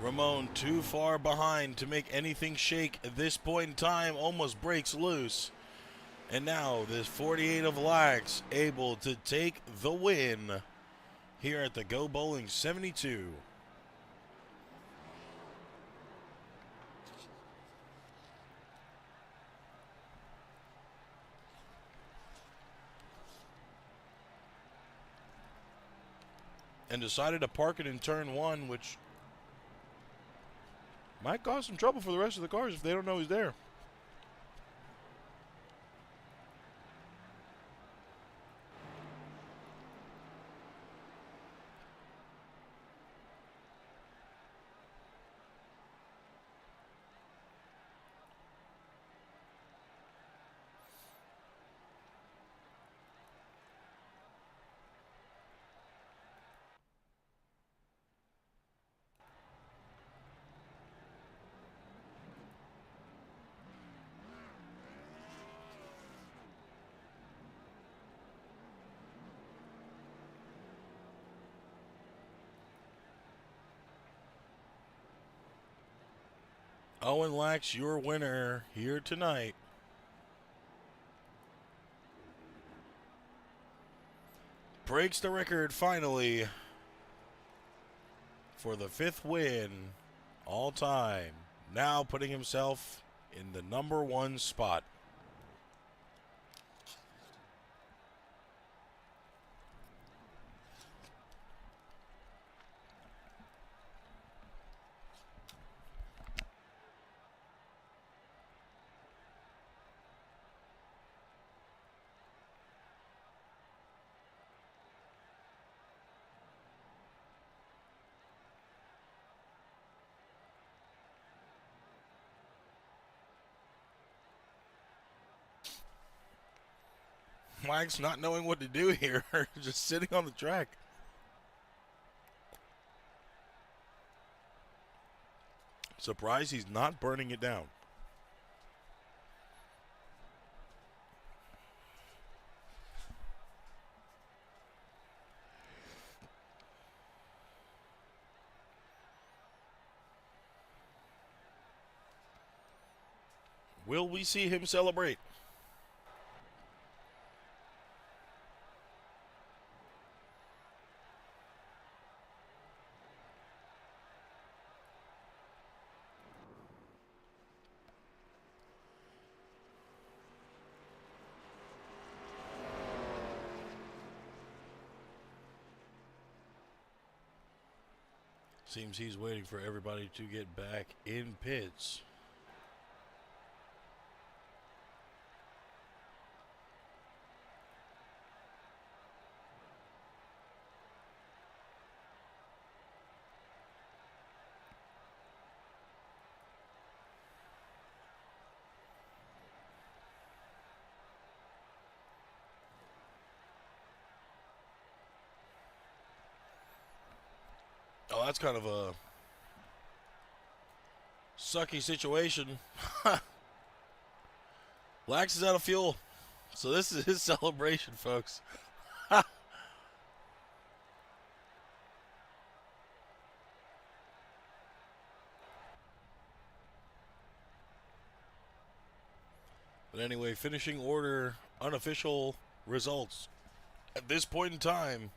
Ramon too far behind to make anything shake at this point in time. Almost breaks loose. And now this 48 of Lax able to take the win here at the Go Bowling 72. And decided to park it in turn 1, which might cause some trouble for the rest of the cars if they don't know he's there. Owen Lax, your winner here tonight. Breaks the record finally for the 5th win all time. Now putting himself in the number 1 spot. Mike's not knowing what to do here, just sitting on the track. Surprised he's not burning it down. Will we see him celebrate? Seems he's waiting for everybody to get back in pits. Oh, that's kind of a sucky situation. Lax is out of fuel. So this is his celebration, folks. But anyway, finishing order, unofficial results. At this point in time,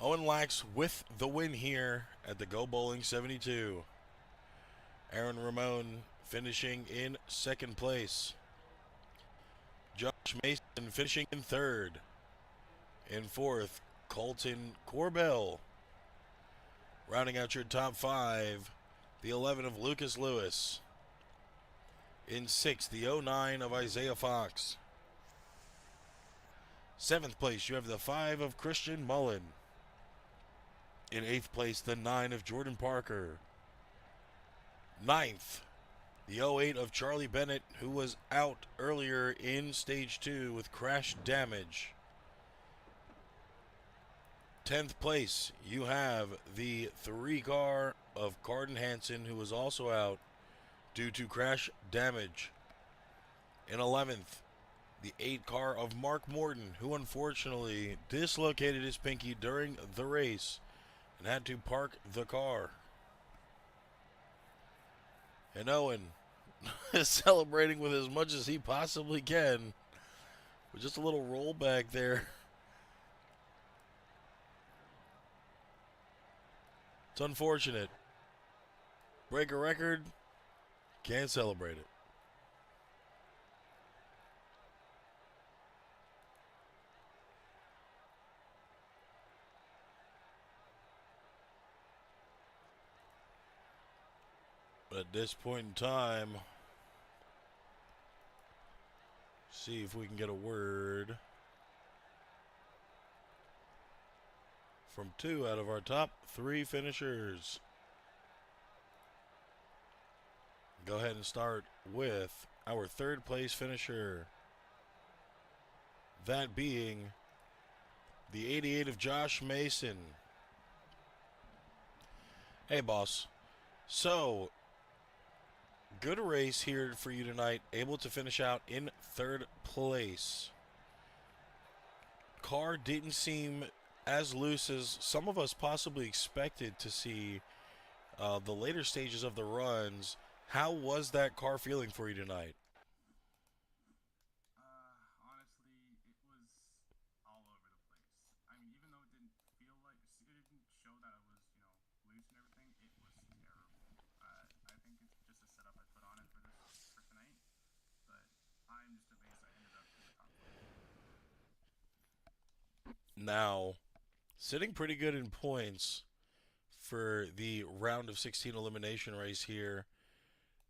Owen Lax with the win here at the Go Bowling 72. Aaron Ramon finishing in second place. Josh Mason finishing in third. In fourth, Colton Corbell. Rounding out your top five, the 11 of Lucas Lewis. In sixth, the 09 of Isaiah Fox. Seventh place, you have the 5 of Christian Mullen. In eighth place, the 9 of Jordan Parker. Ninth, the 08 of Charlie Bennett, who was out earlier in stage 2 with crash damage. 10th place, you have the 3 car of Carden Hansen, who was also out due to crash damage. In 11th, the 8 car of Mark Morton, who unfortunately dislocated his pinky during the race and had to park the car. And Owen is celebrating with as much as he possibly can, with just a little rollback there. It's unfortunate. Break a record, can't celebrate it. But at this point in time, see if we can get a word from 2 out of our top 3 finishers. Go ahead and start with our third place finisher. That being the 88 of Josh Mason. Hey, boss. So, good race here for you tonight. Able to finish out in third place. Car didn't seem as loose as some of us possibly expected to see the later stages of the runs. How was that car feeling for you tonight? Honestly, it was all over the place. I mean, even though it didn't feel like, it didn't show that it was, loose and everything, it was terrible. I think it's just a setup I put on it for tonight, but I'm just amazed I ended up in the top 5. Now, sitting pretty good in points for the round of 16 elimination race here.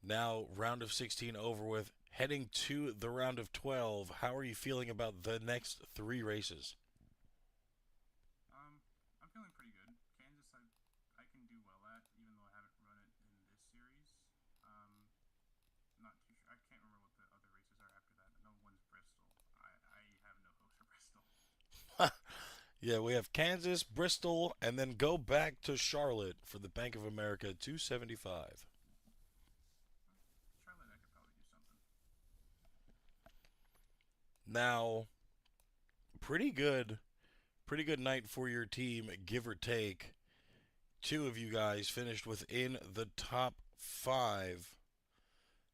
Now, round of 16 over with, heading to the round of 12. How are you feeling about the next 3 races? I'm feeling pretty good. Kansas, I can do well at, even though I haven't run it in this series. Not too sure. I can't remember what the other races are after that. No one's Bristol. I have no hopes for Bristol. Yeah, we have Kansas, Bristol, and then go back to Charlotte for the Bank of America 275. Charlotte, I could probably do something. Now, pretty good night for your team, give or take. 2 of you guys finished within the top 5.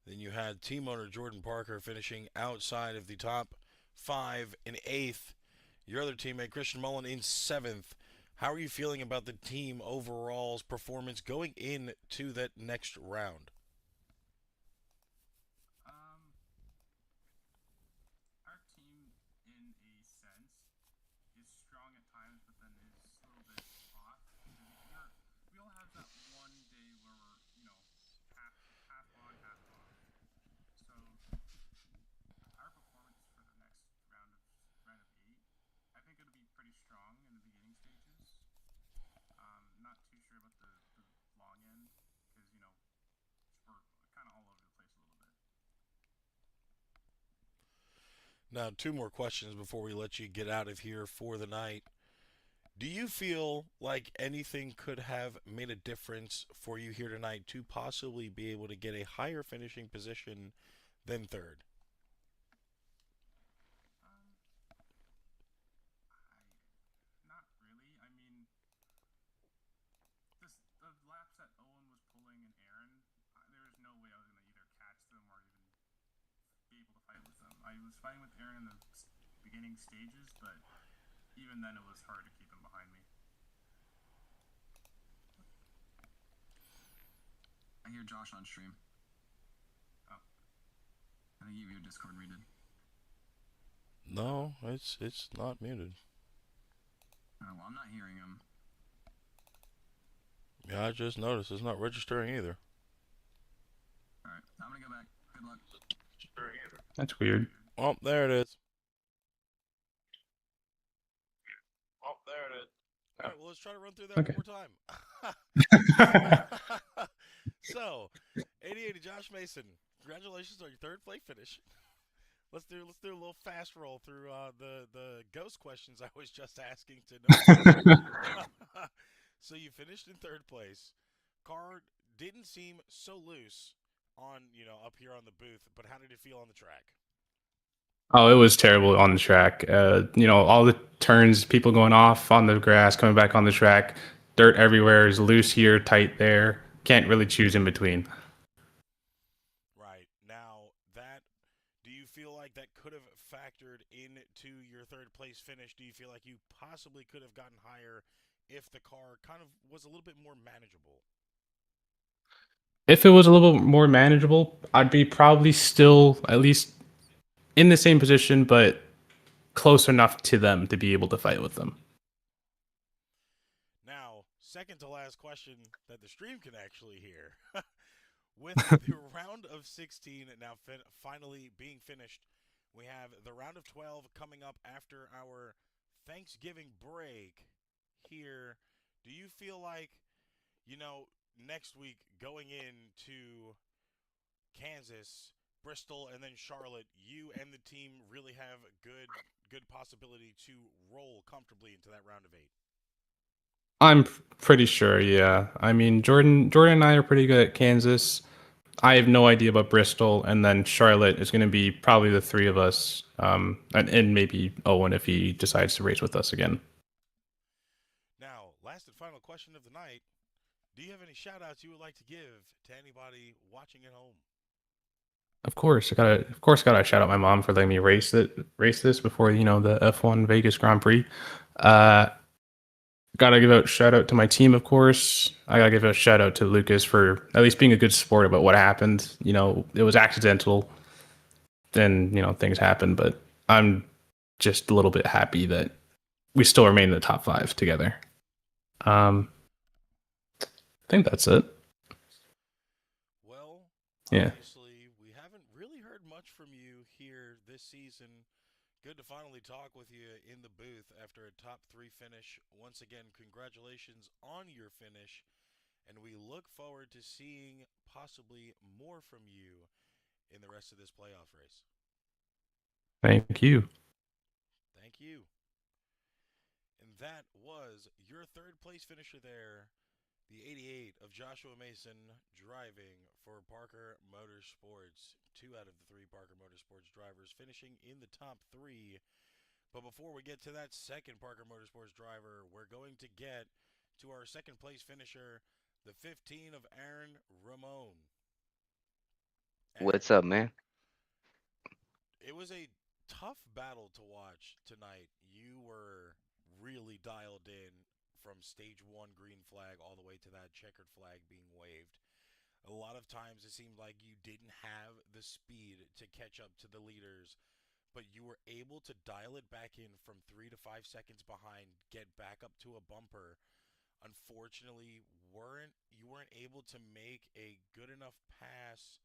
Then you had team owner Jordan Parker finishing outside of the top 5 in 8th. Your other teammate Christian Mullen in 7th. How are you feeling about the team overall's performance going into that next round? Our team, in a sense, is strong at times, but then is a little bit off. We all have that one day where we're, half on, half off. So our performance for the next round of 8, I think it'll be pretty strong in the beginning stages. Not too sure about the long end because we're kind of all over the place a little bit. Now, 2 more questions before we let you get out of here for the night. Do you feel like anything could have made a difference for you here tonight to possibly be able to get a higher finishing position than third? the laps that Owen was pulling and Aaron, there was no way I was gonna either catch them or even be able to fight with them. I was fighting with Aaron in the beginning stages, but even then it was hard to keep him behind me. I hear Josh on stream. Oh. I think you have your Discord muted. No, it's not muted. Oh, well, I'm not hearing him. Yeah, I just noticed it's not registering either. Alright, I'm gonna go back. Good luck. That's weird. Oh, there it is. Oh, there it is. All right, well, let's try to run through that Okay. one more time. So, 88 to Josh Mason. Congratulations on your third place finish. Let's do a little fast roll through the ghost questions I was just asking to know. So you finished in third place. Car didn't seem so loose on up here on the booth, but how did it feel on the track? Oh, it was terrible on the track. All the turns, people going off on the grass, coming back on the track, dirt everywhere, is loose here, tight there. Can't really choose in between. Right. Now, do you feel like that could have factored into your third place finish? Do you feel like you possibly could have gotten higher if the car kind of was a little bit more manageable? If it was a little bit more manageable, I'd be probably still at least in the same position, but close enough to them to be able to fight with them. Now, second to last question that the stream can actually hear. With the round of 16 now finally being finished, we have the round of 12 coming up after our Thanksgiving break here. Do you feel like, next week going into Kansas, Bristol, and then Charlotte, you and the team really have good possibility to roll comfortably into that round of 8? I'm pretty sure, yeah. I mean, Jordan and I are pretty good at Kansas. I have no idea about Bristol, and then Charlotte is going to be probably the three of us, and maybe Owen if he decides to race with us again. Now, last and final question of the night. Do you have any shout-outs you would like to give to anybody watching at home? Of course, gotta shout out my mom for letting me race this before the F1 Vegas Grand Prix. Gotta give a shout out to my team, of course. I gotta give a shout out to Lucas for at least being a good sport about what happened. It was accidental. Then things happen, but I'm just a little bit happy that we still remain in the top 5 together. I think that's it. Well, yeah. Obviously, we haven't really heard much from you here this season. Good to finally talk with you in the booth after a top 3 finish. Once again, congratulations on your finish, and we look forward to seeing possibly more from you in the rest of this playoff race. Thank you. Thank you. And that was your third place finisher there, the 88 of Joshua Mason, driving for Parker Motorsports. 2 out of the 3 Parker Motorsports drivers finishing in the top 3. But before we get to that second Parker Motorsports driver, we're going to get to our second place finisher, the 15 of Aaron Ramon. What's up, man? It was a tough battle to watch tonight. You were really dialed in from stage 1 green flag all the way to that checkered flag being waved. A lot of times it seemed like you didn't have the speed to catch up to the leaders, but you were able to dial it back in from 3 to 5 seconds behind, get back up to a bumper. Unfortunately, you weren't able to make a good enough pass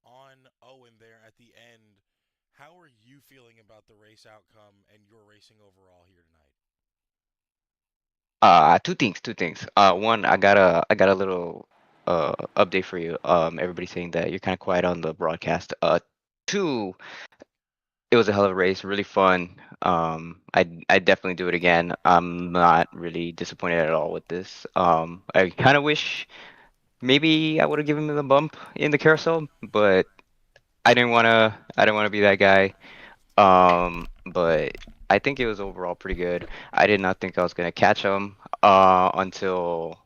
on Owen there at the end. How are you feeling about the race outcome and your racing overall here tonight? Two things. One, I got a little update for you. Everybody's saying that you're kind of quiet on the broadcast. Two, it was a hell of a race, really fun. I definitely do it again. I'm not really disappointed at all with this. I kind of wish maybe I would have given him the bump in the carousel, but I didn't wanna be that guy. But I think it was overall pretty good. I did not think I was gonna catch him until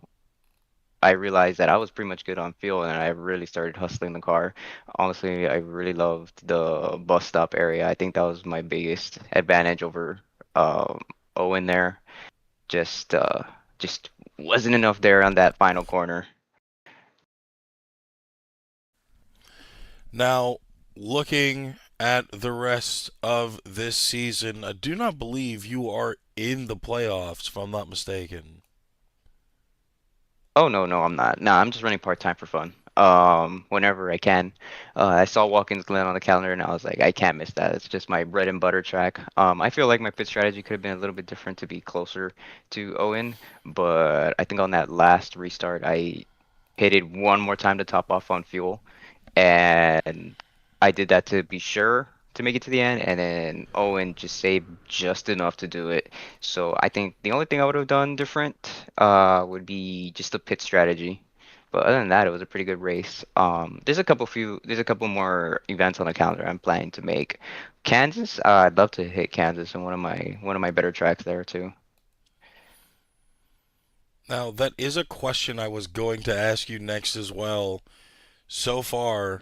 I realized that I was pretty much good on fuel, and I really started hustling the car. Honestly, I really loved the bus stop area. I think that was my biggest advantage over um, Owen there. Just wasn't enough there on that final corner. Now, looking at the rest of this season, I do not believe you are in the playoffs, if I'm not mistaken. Oh no, no, I'm not. No, I'm just running part-time for fun. Whenever I can. I saw Watkins Glen on the calendar and I was like, I can't miss that. It's just my bread and butter track. I feel like my pit strategy could have been a little bit different to be closer to Owen, but I think on that last restart, I hit it one more time to top off on fuel, and I did that to be sure to make it to the end, and then Owen just saved just enough to do it. So I think the only thing I would have done different would be just the pit strategy. But other than that, it was a pretty good race. There's a couple more events on the calendar I'm planning to make. Kansas, I'd love to hit Kansas in one of my better tracks there too. Now, that is a question I was going to ask you next as well. So far,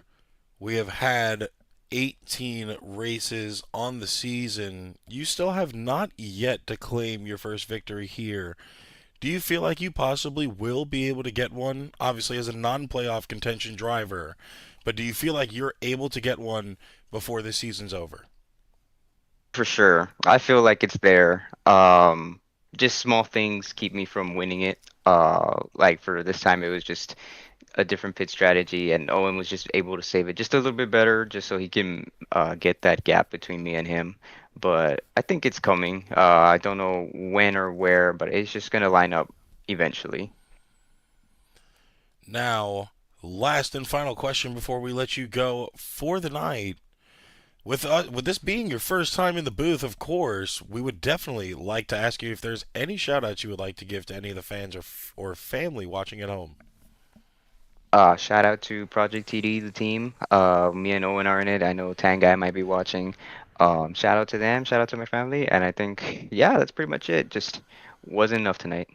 we have had 18 races on the season. You still have not yet to claim your first victory here. Do you feel like you possibly will be able to get one, obviously as a non-playoff contention driver, but do you feel like you're able to get one before the season's over? For sure. I feel like it's there. Just small things keep me from winning it. Like for this time, it was just a different pit strategy, and Owen was just able to save it just a little bit better, just so he can get that gap between me and him. But I think it's coming. I don't know when or where, but it's just gonna line up eventually. Now, last and final question before we let you go for the night. With this being your first time in the booth, of course, we would definitely like to ask you if there's any shout outs you would like to give to any of the fans or family watching at home. Shout out to Project TD, the team. Me and Owen are in it. I know Tangai might be watching. Shout out to them. Shout out to my family. And I think, yeah, that's pretty much it. Just wasn't enough tonight.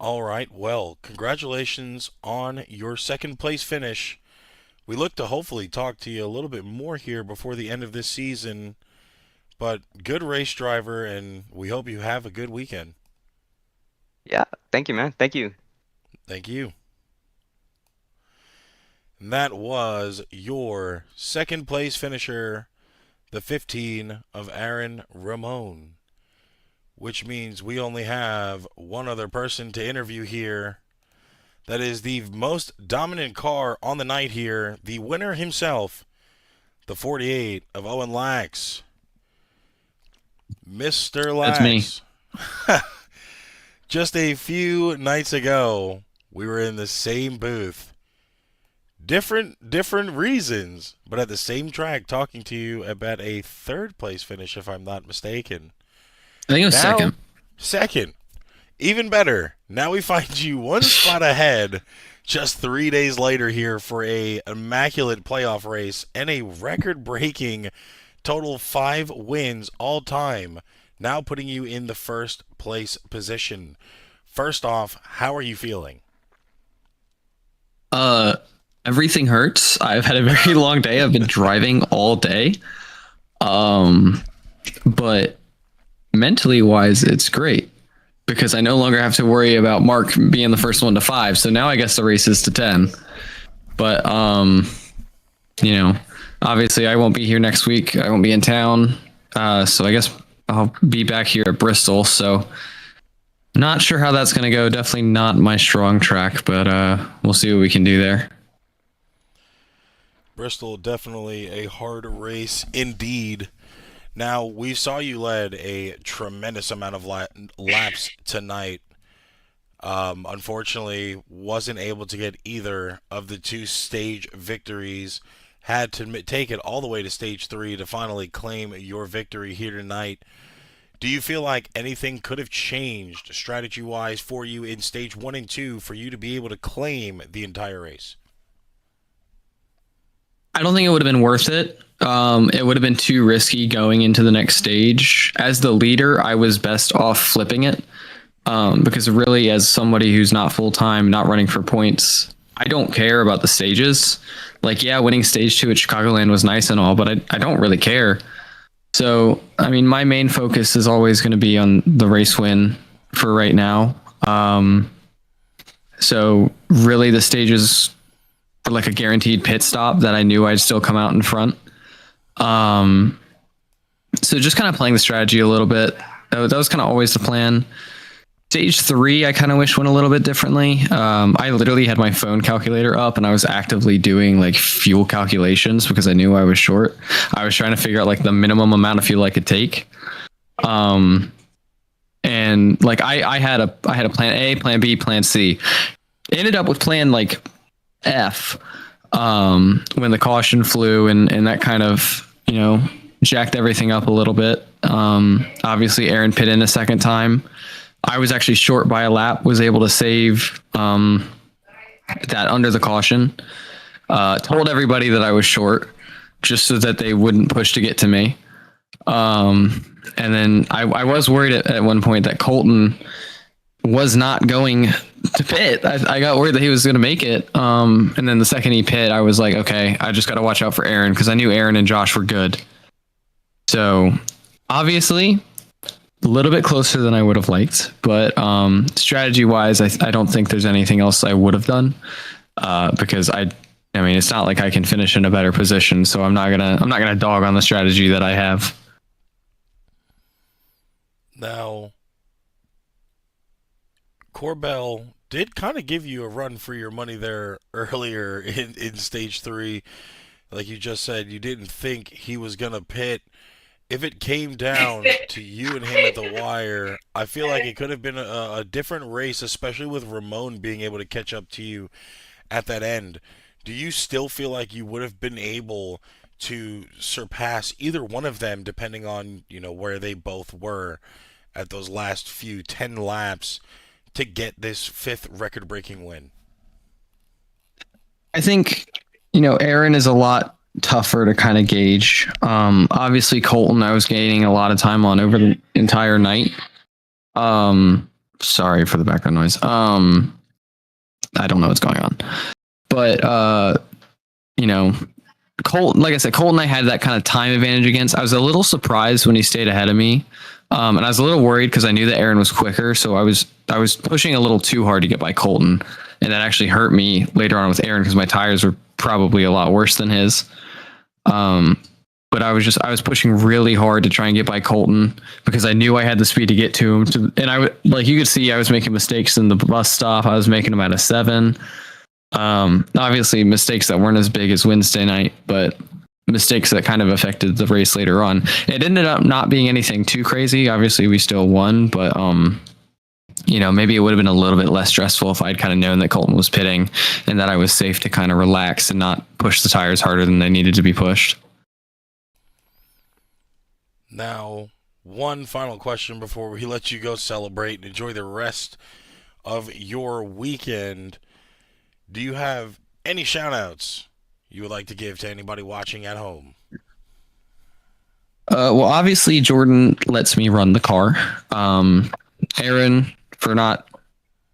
All right, well, congratulations on your second place finish. We look to hopefully talk to you a little bit more here before the end of this season. But good race driver, and we hope you have a good weekend. Yeah, thank you, man. Thank you. Thank you. And that was your second place finisher, the 15 of Aaron Ramon, which means we only have one other person to interview here. That is the most dominant car on the night here, the winner himself, the 48 of Owen Lax. Mr. Lax. That's me. Just a few nights ago, we were in the same booth. Different reasons, but at the same track, talking to you about a third place finish, if I'm not mistaken. I think it was second. Second. Even better. Now we find you one spot ahead just 3 days later here for a immaculate playoff race and a record-breaking total 5 wins all time, now putting you in the first place position. First off, how are you feeling? Everything hurts. I've had a very long day. I've been driving all day. But mentally wise, it's great because I no longer have to worry about Mark being the first one to 5. So now I guess the race is to 10. But, obviously I won't be here next week. I won't be in town. So I guess I'll be back here at Bristol. So not sure how that's going to go. Definitely not my strong track, but we'll see what we can do there. Bristol, definitely a hard race indeed. Now, we saw you led a tremendous amount of laps tonight. Unfortunately, wasn't able to get either of the 2 stage victories. Had to take it all the way to stage 3 to finally claim your victory here tonight. Do you feel like anything could have changed strategy-wise for you in stage 1 and 2 for you to be able to claim the entire race? I don't think it would have been worth it. It would have been too risky going into the next stage. As the leader, I was best off flipping it. because really, as somebody who's not full time, not running for points, I don't care about the stages. Like, yeah, winning stage 2 at Chicagoland was nice and all, but I don't really care. So, I mean, my main focus is always going to be on the race win for right now. So really the stages were like a guaranteed pit stop that I knew I'd still come out in front. So just kind of playing the strategy a little bit. That was kind of always the plan. Stage 3, I kind of wish went a little bit differently. I literally had my phone calculator up and I was actively doing like fuel calculations because I knew I was short. I was trying to figure out like the minimum amount of fuel I could take. And like I had a plan A, plan B, plan C. Ended up with plan like F when the caution flew and that kind of, jacked everything up a little bit. Obviously Aaron pit in a second time. I was actually short by a lap, was able to save that under the caution. Told everybody that I was short just so that they wouldn't push to get to me. And then I was worried at one point that Colton was not going to pit. I got worried that he was going to make it. And then the second he pit, I was like, okay, I just got to watch out for Aaron because I knew Aaron and Josh were good. So obviously a little bit closer than I would have liked, but strategy wise, I don't think there's anything else I would have done because I mean, it's not like I can finish in a better position. So I'm not gonna dog on the strategy that I have. Now, Corbell did kind of give you a run for your money there earlier in stage 3. Like you just said, you didn't think he was going to pit. If it came down to you and him at the wire, I feel like it could have been a different race, especially with Ramon being able to catch up to you at that end. Do you still feel like you would have been able to surpass either one of them, depending on, where they both were at those last few 10 laps, to get this 5th record-breaking win? I think, Aaron is a lot tougher to kind of gauge. Obviously Colton, I was gaining a lot of time on over the entire night. Sorry for the background noise. I don't know what's going on, but Colton, like I said, Colton, I had that kind of time advantage against. I was a little surprised when he stayed ahead of me. And I was a little worried because I knew that Aaron was quicker. So I was pushing a little too hard to get by Colton. And that actually hurt me later on with Aaron because my tires were probably a lot worse than his. But I was pushing really hard to try and get by Colton because I knew I had the speed to get to him. And like you could see, I was making mistakes in the bus stop. I was making them at a 7. Obviously mistakes that weren't as big as Wednesday night, but mistakes that kind of affected the race later on. It ended up not being anything too crazy. Obviously we still won, but maybe it would have been a little bit less stressful if I'd kind of known that Colton was pitting and that I was safe to kind of relax and not push the tires harder than they needed to be pushed. Now, one final question before we let you go celebrate and enjoy the rest of your weekend. Do you have any shout-outs you would like to give to anybody watching at home? Well, obviously Jordan lets me run the car. Aaron for not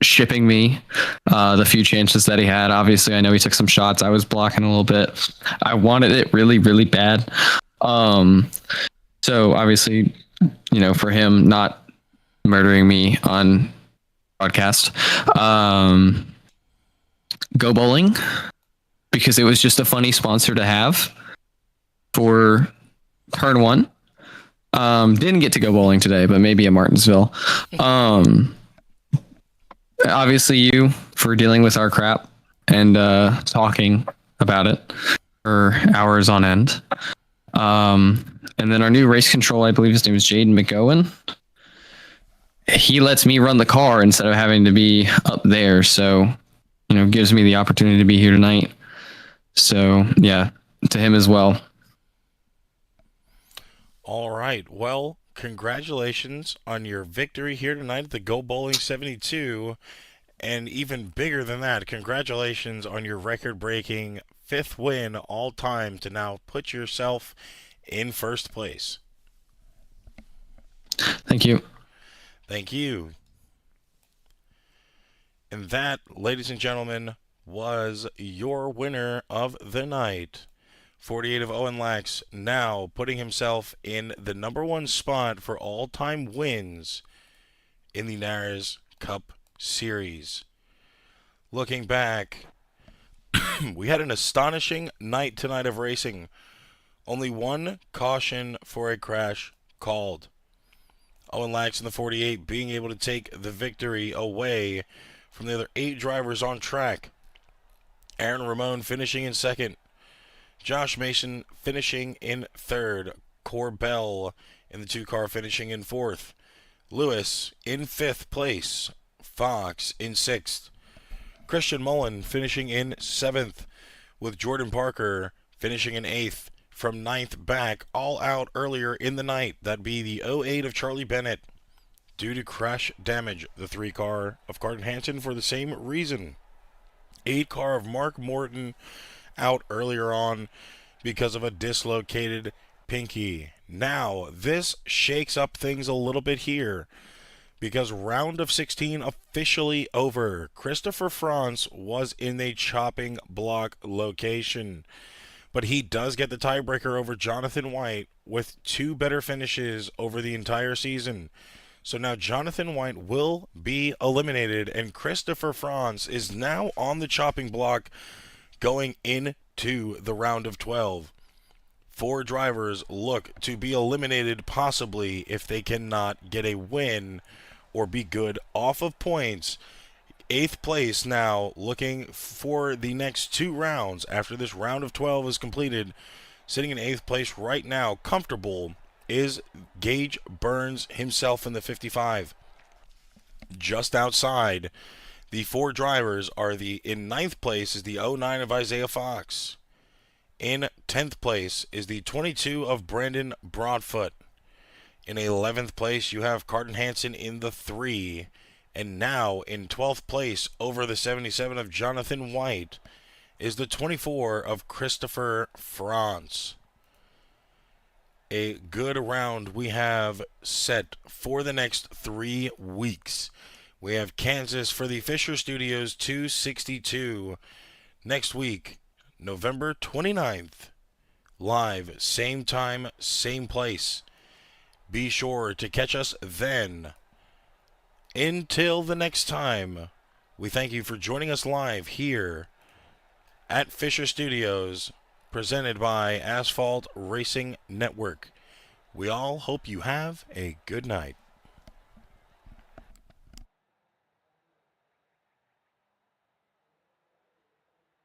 shipping me the few chances that he had. Obviously, I know he took some shots. I was blocking a little bit. I wanted it really, really bad. So obviously, for him not murdering me on broadcast. Go Bowling, because it was just a funny sponsor to have for turn 1. Didn't get to go bowling today, but maybe at Martinsville. Obviously you for dealing with our crap and talking about it for hours on end. And then our new race control, I believe his name is Jaden McGowan. He lets me run the car instead of having to be up there. So, gives me the opportunity to be here tonight. So yeah, to him as well. All right. Well, congratulations on your victory here tonight at the Go Bowling 72. And even bigger than that, congratulations on your record-breaking 5th win all time to now put yourself in first place. Thank you. Thank you. And that, ladies and gentlemen, was your winner of the night. 48 of Owen Lax, now putting himself in the number one spot for all-time wins in the NARAS Cup Series. Looking back, we had an astonishing night tonight of racing. Only one caution for a crash called. Owen Lax in the 48 being able to take the victory away from the other 8 drivers on track. Aaron Ramon finishing in second. Josh Mason finishing in third. Corbell in the 2-car finishing in fourth. Lewis in 5th place. Fox in 6th. Christian Mullen finishing in 7th, with Jordan Parker finishing in 8th. From 9th back, all out earlier in the night. That'd be the 08 of Charlie Bennett. Due to crash damage, the 3-car of Carden Hansen for the same reason. 8-car of Mark Morton out earlier on because of a dislocated pinky. Now, this shakes up things a little bit here, because round of 16 officially over. Christopher Franz was in a chopping block location, but he does get the tiebreaker over Jonathan White with 2 better finishes over the entire season. So now Jonathan White will be eliminated, and Christopher Franz is now on the chopping block going into the round of 12. 4 drivers look to be eliminated, possibly, if they cannot get a win or be good off of points. 8th place now, looking for the next 2 rounds after this round of 12 is completed. Sitting in 8th place right now, comfortable, is Gage Burns himself in the 55. Just outside, the 4 drivers are in 9th place is the 09 of Isaiah Fox. In 10th place is the 22 of Brandon Broadfoot. In 11th place, you have Carden Hansen in the 3. And now in 12th place, over the 77 of Jonathan White, is the 24 of Christopher Franz. A good round we have set for the next 3 weeks. We have Kansas for the Fisher Studios 262 next week, November 29th. Live, same time, same place. Be sure to catch us then. Until the next time, we thank you for joining us live here at Fisher Studios, presented by Asphalt Racing Network. We all hope you have a good night.